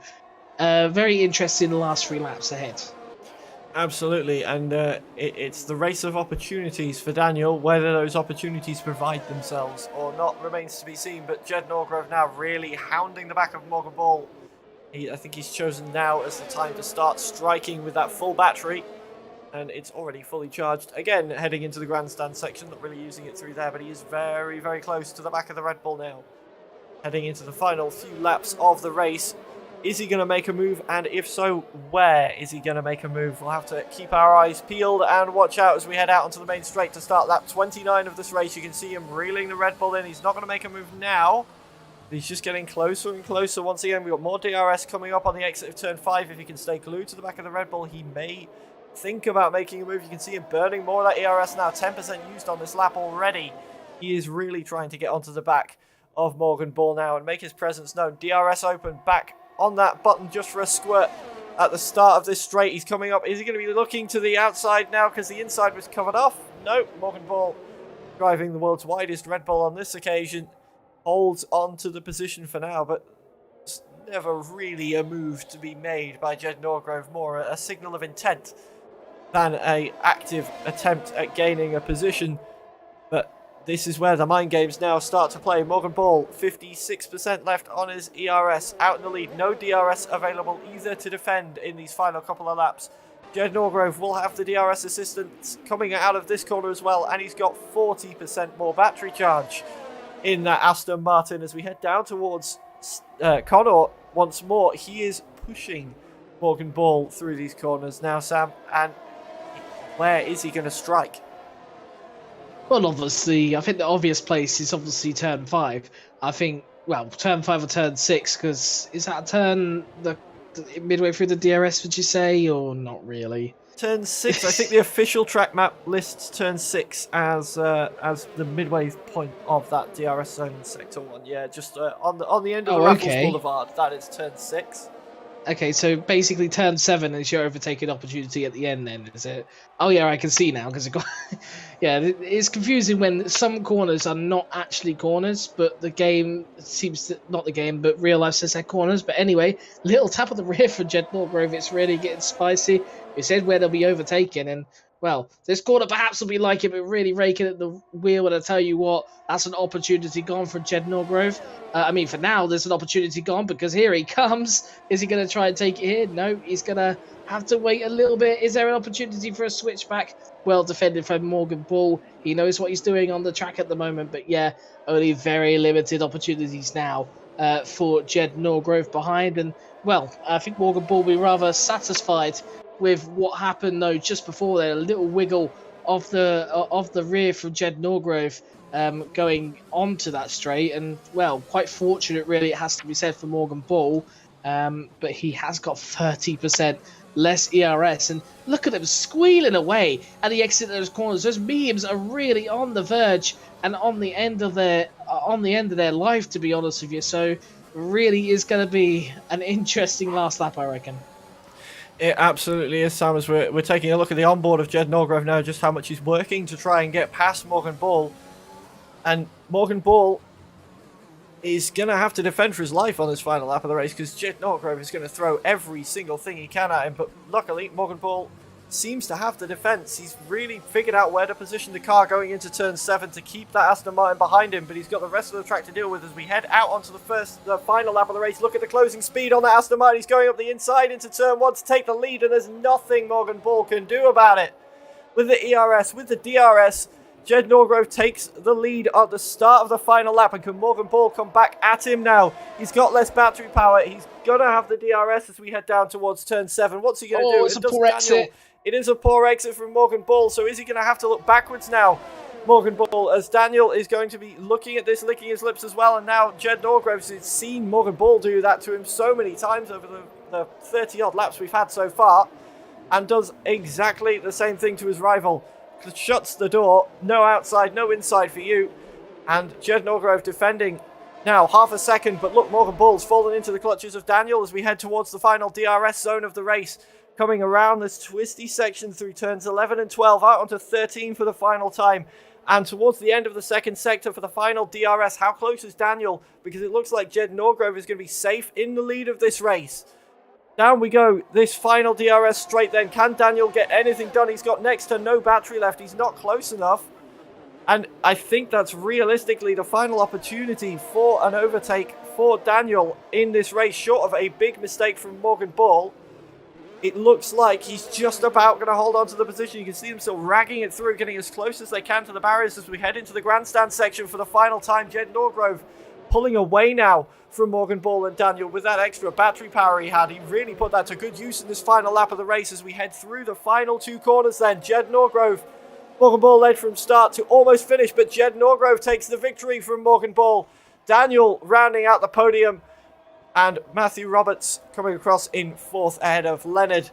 very interesting the last 3 laps ahead. Absolutely, and it's the race of opportunities for Daniel. Whether those opportunities provide themselves or not remains to be seen, but Jed Norgrove now really hounding the back of Morgan Ball. I think he's chosen now as the time to start striking with that full battery, and it's already fully charged. Again, heading into the grandstand section, not really using it through there, but he is very, very close to the back of the Red Bull now. Heading into the final few laps of the race. Is he going to make a move? And if so, where is he going to make a move? We'll have to keep our eyes peeled and watch out as we head out onto the main straight to start lap 29 of this race. You can see him reeling the Red Bull in. He's not going to make a move now. He's just getting closer and closer. Once again, we've got more DRS coming up on the exit of turn 5. If he can stay glued to the back of the Red Bull, he may think about making a move. You can see him burning more of that ERS now. 10% used on this lap already. He is really trying to get onto the back of Morgan Ball now and make his presence known. DRS open, back on that button just for a squirt at the start of this straight. He's coming up. Is he going to be looking to the outside now because the inside was covered off? Nope. Morgan Ball, driving the world's widest Red Bull on this occasion, holds on to the position for now, but it's never really a move to be made by Jed Norgrove. More a signal of intent than an active attempt at gaining a position. But this is where the mind games now start to play. Morgan Ball, 56% left on his ERS, out in the lead. No DRS available either to defend in these final couple of laps. Jed Norgrove will have the DRS assistance coming out of this corner as well, and he's got 40% more battery charge in that Aston Martin as we head down towards Connor once more. He is pushing Morgan Ball through these corners now, Sam, and where is he going to strike? Well, obviously, I think the obvious place is obviously turn 5. I think, well, turn 5 or turn 6, because is that a turn midway through the DRS, would you say, or not really? Turn 6. I think the official track map lists turn 6 as the midway point of that DRS zone in Sector 1. Yeah, just on the end of the Raffles Boulevard. That is turn 6. Okay, so basically turn 7 is your overtaking opportunity at the end then, is it? Oh yeah, I can see now, because it got... yeah, it's confusing when some corners are not actually corners, but the game seems to... Not the game, but real life says they're corners. But anyway, little tap of the rear for Jed Norgrove. It's really getting spicy. We said where they'll be overtaken, and... Well, this corner perhaps will be like it, but really raking at the wheel, and I tell you what, that's an opportunity gone for Jed Norgrove. I mean, for now, there's an opportunity gone, because here he comes. Is he going to try and take it here? No, he's going to have to wait a little bit. Is there an opportunity for a switchback? Well defended from Morgan Bull. He knows what he's doing on the track at the moment, but yeah, only very limited opportunities now for Jed Norgrove behind. And, well, I think Morgan Bull will be rather satisfied with what happened though just before there, a little wiggle of the rear from Jed Norgrove going onto that straight, and well, quite fortunate really, it has to be said, for Morgan Bull, but he has got 30% less ERS, and look at him squealing away at the exit of those corners. Those mediums are really on the verge and on the end of their life, to be honest with you. So really is going to be an interesting last lap, I reckon. It absolutely is, Sam, as we're taking a look at the onboard of Jed Norgrove now, just how much he's working to try and get past Morgan Bull. And Morgan Bull is going to have to defend for his life on this final lap of the race, because Jed Norgrove is going to throw every single thing he can at him. But luckily, Morgan Bull seems to have the defence. He's really figured out where to position the car going into turn 7 to keep that Aston Martin behind him, but he's got the rest of the track to deal with as we head out onto the final lap of the race. Look at the closing speed on that Aston Martin. He's going up the inside into turn 1 to take the lead, and there's nothing Morgan Bull can do about it. With the ERS, with the DRS, Jed Norgrove takes the lead at the start of the final lap, and can Morgan Bull come back at him now? He's got less battery power. He's going to have the DRS as we head down towards turn 7. What's he going to do? It's a poor exit. It is a poor exit from Morgan Bull, so is he going to have to look backwards now? Morgan Bull, as Daniel is going to be looking at this, licking his lips as well, and now Jed Norgrove has seen Morgan Bull do that to him so many times over the 30-odd laps we've had so far, and does exactly the same thing to his rival. Shuts the door, no outside, no inside for you, and Jed Norgrove defending now half a second, but look, Morgan Bull's fallen into the clutches of Daniel as we head towards the final DRS zone of the race. Coming around this twisty section through turns 11 and 12, out onto 13 for the final time. And towards the end of the second sector for the final DRS, how close is Daniel? Because it looks like Jed Norgrove is going to be safe in the lead of this race. Down we go, this final DRS straight then. Can Daniel get anything done? He's got next to no battery left. He's not close enough. And I think that's realistically the final opportunity for an overtake for Daniel in this race, short of a big mistake from Morgan Bull. It looks like he's just about going to hold on to the position. You can see them still ragging it through, getting as close as they can to the barriers as we head into the grandstand section for the final time. Jed Norgrove pulling away now from Morgan Bull and Daniel with that extra battery power he had. He really put that to good use in this final lap of the race as we head through the final two corners then. Jed Norgrove, Morgan Bull led from start to almost finish, but Jed Norgrove takes the victory from Morgan Bull. Daniel rounding out the podium, and Matthew Roberts coming across in 4th ahead of Leonard.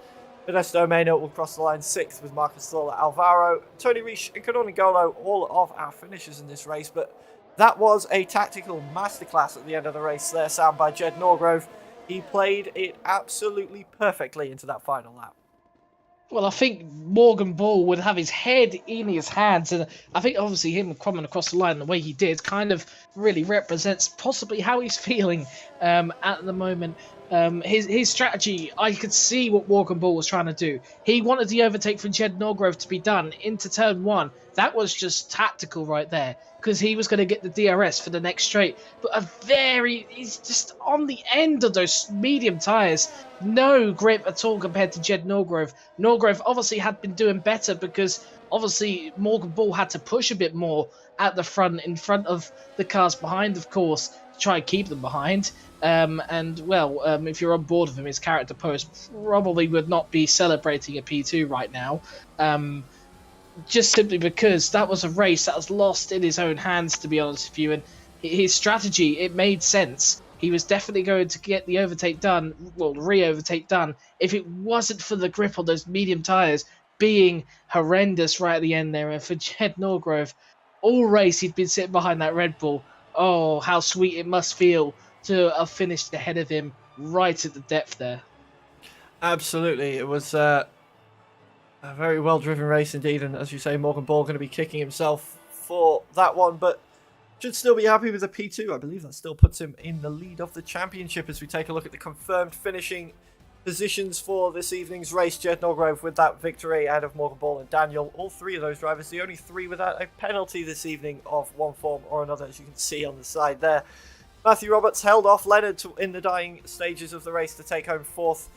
Modesto Mena will cross the line 6th with Marcus Thorler, Alvaro, Tony Reich and Kadoni Golo, all of our finishers in this race. But that was a tactical masterclass at the end of the race there, Sam, by Jed Norgrove. He played it absolutely perfectly into that final lap. Well, I think Morgan Bull would have his head in his hands, and I think obviously him coming across the line the way he did kind of really represents possibly how he's feeling at the moment. His strategy, I could see what Morgan Bull was trying to do. He wanted the overtake from Jed Norgrove to be done into turn 1. That was just tactical right there, because he was going to get the DRS for the next straight. But he's just on the end of those medium tyres. No grip at all compared to Jed Norgrove. Norgrove obviously had been doing better because obviously Morgan Bull had to push a bit more at the front, in front of the cars behind, of course, to try and keep them behind. If you're on board with him, his character post probably would not be celebrating a P2 right now. Just simply because that was a race that was lost in his own hands, to be honest with you. And his strategy, it made sense. he was definitely going to get the overtake done, well, re-overtake done, if it wasn't for the grip on those medium tyres being horrendous right at the end there. And for Jed Norgrove, all race he'd been sitting behind that Red Bull. Oh, how sweet it must feel to have finished ahead of him right at the depth there. Absolutely. It was a very well-driven race indeed. And as you say, Morgan Ball going to be kicking himself for that one, but should still be happy with a P2. I believe that still puts him in the lead of the championship as we take a look at the confirmed finishing positions for this evening's race. Jed Norgrove with that victory out of Morgan Ball and Daniel. All three of those drivers, the only three without a penalty this evening of one form or another, as you can see on the side there. Matthew Roberts held off Leonard in the dying stages of the race to take home fourth,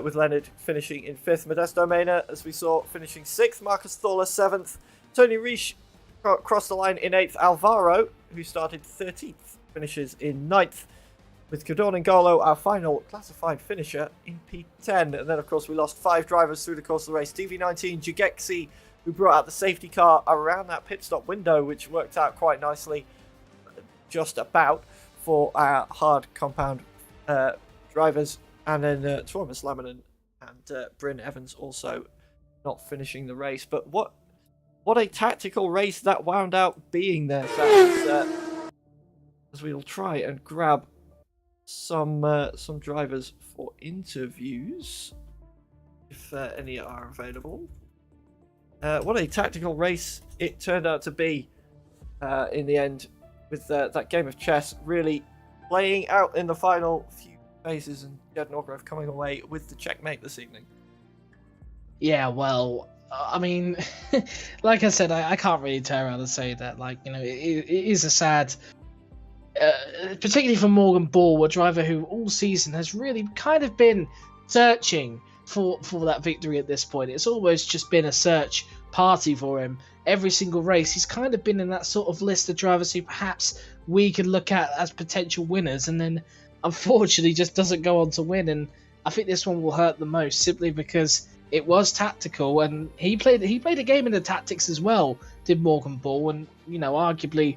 with Leonard finishing in fifth. Modesto Mena, as we saw, finishing sixth. Marcus Thorler, seventh. Tony Reich crossed the line in eighth. Alvaro, who started 13th, finishes in ninth. With Cadorn N'Golo, our final classified finisher, in P10. And then, of course, we lost 5 drivers through the course of the race. DV19, Jagexi, who brought out the safety car around that pit stop window, which worked out quite nicely, just about, for our hard compound drivers. And then Thomas Laminen and Bryn Evans also not finishing the race. But what a tactical race that wound out being there, Sam, as we'll try and grab some drivers for interviews, if any are available. What a tactical race it turned out to be in the end, with that game of chess really playing out in the final few phases, and Jed Norgrove coming away with the checkmate this evening. Yeah, well, I mean, like I said, I can't really turn around and say that. Like, you know, it is a sad, particularly for Morgan Ball, a driver who all season has really kind of been searching for that victory at this point. It's almost just been a search party for him. Every single race, he's kind of been in that sort of list of drivers who perhaps we could look at as potential winners, and then unfortunately just doesn't go on to win. And I think this one will hurt the most, simply because it was tactical, and he played a game in the tactics as well, did Morgan Ball, and, you know, arguably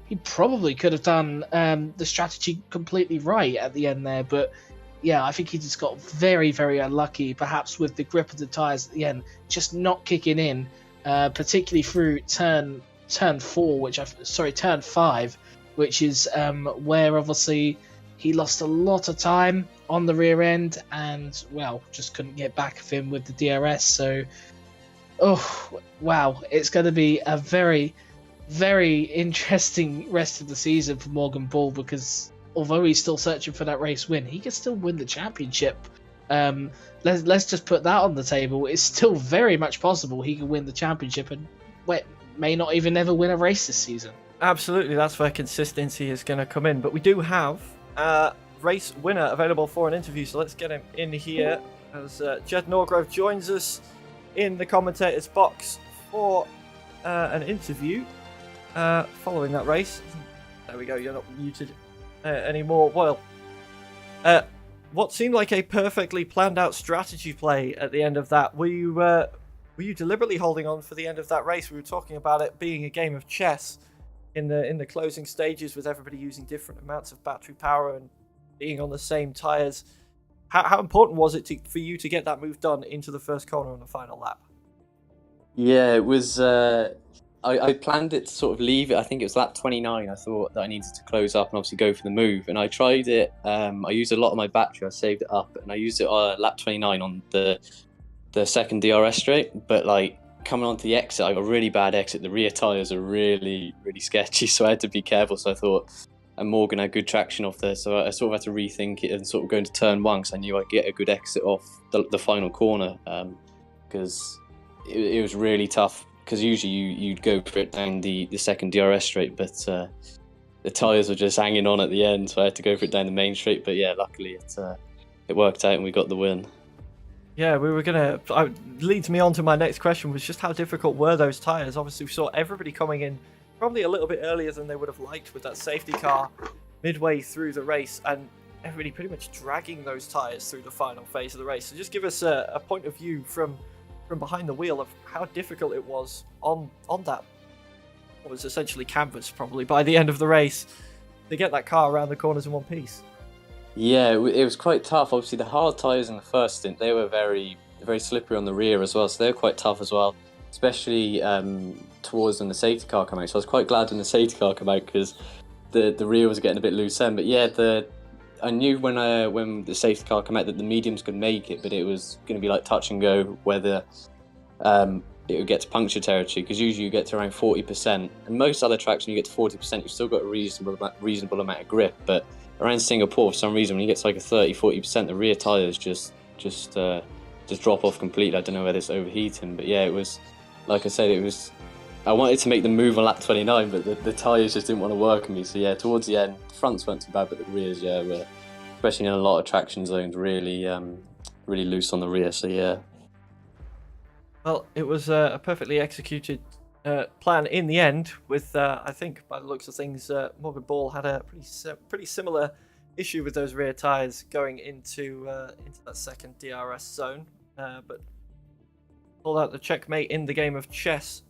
he probably could have done the strategy completely right at the end there. But yeah, I think he just got very, very unlucky, perhaps with the grip of the tyres at the end just not kicking in, particularly through turn 5, which is where obviously he lost a lot of time on the rear end and, well, just couldn't get back of him with the DRS. So, oh, wow, it's going to be a very, very interesting rest of the season for Morgan Ball, because although he's still searching for that race win, he can still win the championship. Let's just put that on the table. It's still very much possible he can win the championship and may not even ever win a race this season. Absolutely, that's where consistency is going to come in. But we do have race winner available for an interview, so let's get him in here as Jed Norgrove joins us in the commentator's box for an interview following that race. There we go, you're not muted anymore. Well, what seemed like a perfectly planned out strategy play at the end of that. Were you deliberately holding on for the end of that race? We were talking about it being a game of chess in the closing stages, with everybody using different amounts of battery power and being on the same tyres. How important was it for you to get that move done into the first corner on the final lap? Yeah, it was. I planned it to sort of leave it. I think it was lap 29. I thought that I needed to close up and obviously go for the move. And I tried it. I used a lot of my battery. I saved it up, and I used it lap 29 on the second DRS straight. But like coming onto the exit, I got a really bad exit. The rear tyres are really, really sketchy, so I had to be careful. So I thought, and Morgan had good traction off there, so I sort of had to rethink it and sort of go into turn 1, because I knew I'd get a good exit off the final corner, because it was really tough. Because usually you'd go for it down the second DRS straight, but the tyres were just hanging on at the end, so I had to go for it down the main straight. But yeah, luckily it worked out and we got the win. Yeah, we were leads me on to my next question, was just how difficult were those tyres? Obviously, we saw everybody coming in probably a little bit earlier than they would have liked with that safety car midway through the race, and everybody pretty much dragging those tyres through the final phase of the race. So just give us a point of view from behind the wheel of how difficult it was on that, what was essentially canvas probably by the end of the race, to get that car around the corners in one piece. Yeah, it was quite tough. Obviously, the hard tyres in the first stint, they were very, very slippery on the rear as well, so they were quite tough as well, especially towards when the safety car came out. So I was quite glad when the safety car came out because the rear was getting a bit loose then. But yeah, I knew when the safety car came out that the mediums could make it, but it was going to be like touch and go whether it would get to puncture territory, because usually you get to around 40%, and most other tracks when you get to 40% you've still got a reasonable amount of grip, but around Singapore for some reason when you get to like a 30-40% the rear tyres just drop off completely. I don't know whether it's overheating, but yeah, it was, like I said, I wanted to make the move on lap 29, but the tyres just didn't want to work on me. So yeah, towards the end, the fronts weren't too bad, but the rears, yeah, were, especially in a lot of traction zones, really loose on the rear. So yeah. Well, it was a perfectly executed plan in the end. With I think by the looks of things, Morgan Ball had a pretty similar issue with those rear tyres going into that second DRS zone, but pulled out the checkmate in the game of chess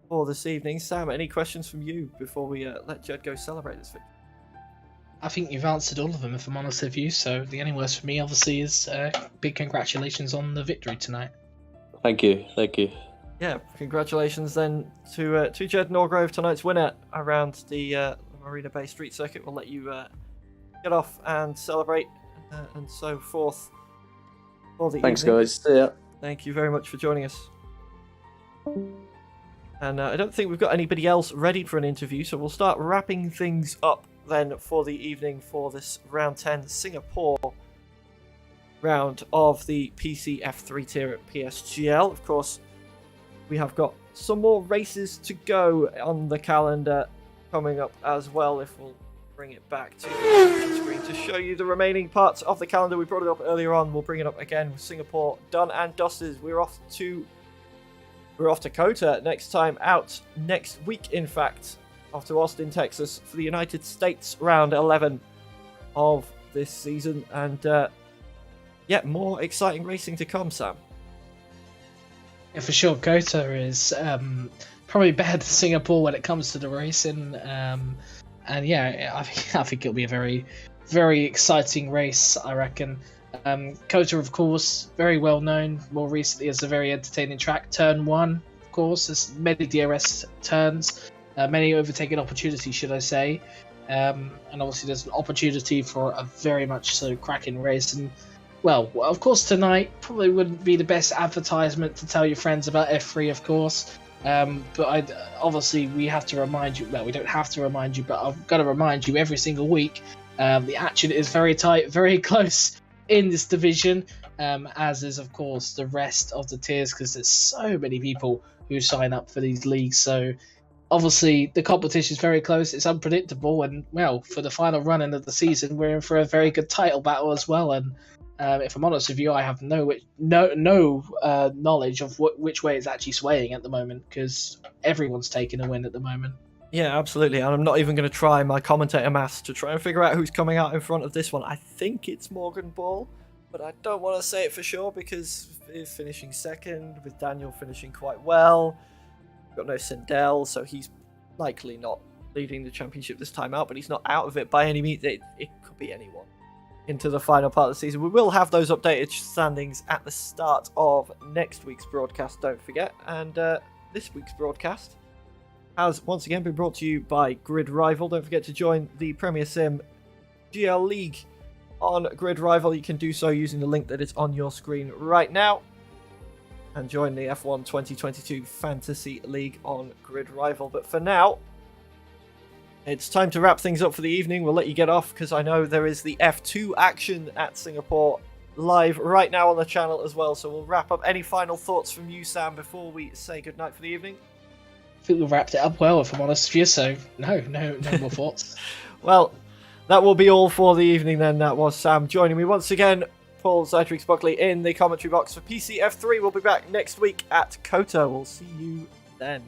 for this evening. Sam, any questions from you before we let Jed go celebrate this victory? I think you've answered all of them, if I'm honest with you. So the only words for me, obviously, is big congratulations on the victory tonight. Thank you. Yeah, congratulations then to Jed Norgrove, tonight's winner around the Marina Bay Street Circuit. We'll let you get off and celebrate and so forth for the Thanks, evening. guys. See ya. Thank you very much for joining us. And I don't think we've got anybody else ready for an interview, so we'll start wrapping things up then for the evening for this round 10 Singapore round of the PCF3 tier at PSGL. Of course, we have got some more races to go on the calendar coming up as well, if we'll bring it back to the screen to show you the remaining parts of the calendar. We brought it up earlier on, we'll bring it up again with Singapore done and dusted. We're off to COTA next time out, next week in fact, off to Austin, Texas for the United States round 11 of this season, and more exciting racing to come, Sam. Yeah, for sure. COTA is probably better than Singapore when it comes to the racing, and yeah, I think it'll be a very, very exciting race, I reckon. COTA, of course, very well known more recently as a very entertaining track. Turn 1, of course, there's many DRS turns, many overtaking opportunities, should I say, and obviously there's an opportunity for a very much so cracking race. And well, of course, tonight probably wouldn't be the best advertisement to tell your friends about F3, of course. But obviously we have to remind you, well, we don't have to remind you, but I've got to remind you every single week, the action is very tight, very close in this division, as is, of course, the rest of the tiers, because there's so many people who sign up for these leagues. So obviously the competition is very close, it's unpredictable, and well, for the final run in of the season, we're in for a very good title battle as well. And if I'm honest with you, I have no knowledge of which way it's actually swaying at the moment, because everyone's taking a win at the moment. Yeah, absolutely. And I'm not even going to try my commentator maths to try and figure out who's coming out in front of this one. I think it's Morgan Ball, but I don't want to say it for sure because he's finishing second, with Daniel finishing quite well. We've got no Sindel, so he's likely not leading the championship this time out, but he's not out of it by any means. It could be anyone into the final part of the season. We will have those updated standings at the start of next week's broadcast, don't forget. And this week's broadcast has once again been brought to you by Grid Rival. Don't forget to join the Premier Sim GL League on Grid Rival. You can do so using the link that is on your screen right now, and join the F1 2022 Fantasy League on Grid Rival. But for now, it's time to wrap things up for the evening. We'll let you get off because I know there is the F2 action at Singapore live right now on the channel as well. So we'll wrap up. Any final thoughts from you, Sam, before we say goodnight for the evening? I think we've wrapped it up well, if I'm honest with you, so no more thoughts. Well, that will be all for the evening then. That was Sam joining me once again, Paul Zytrix Buckley in the commentary box for PCF3. We'll be back next week at COTA. We'll see you then.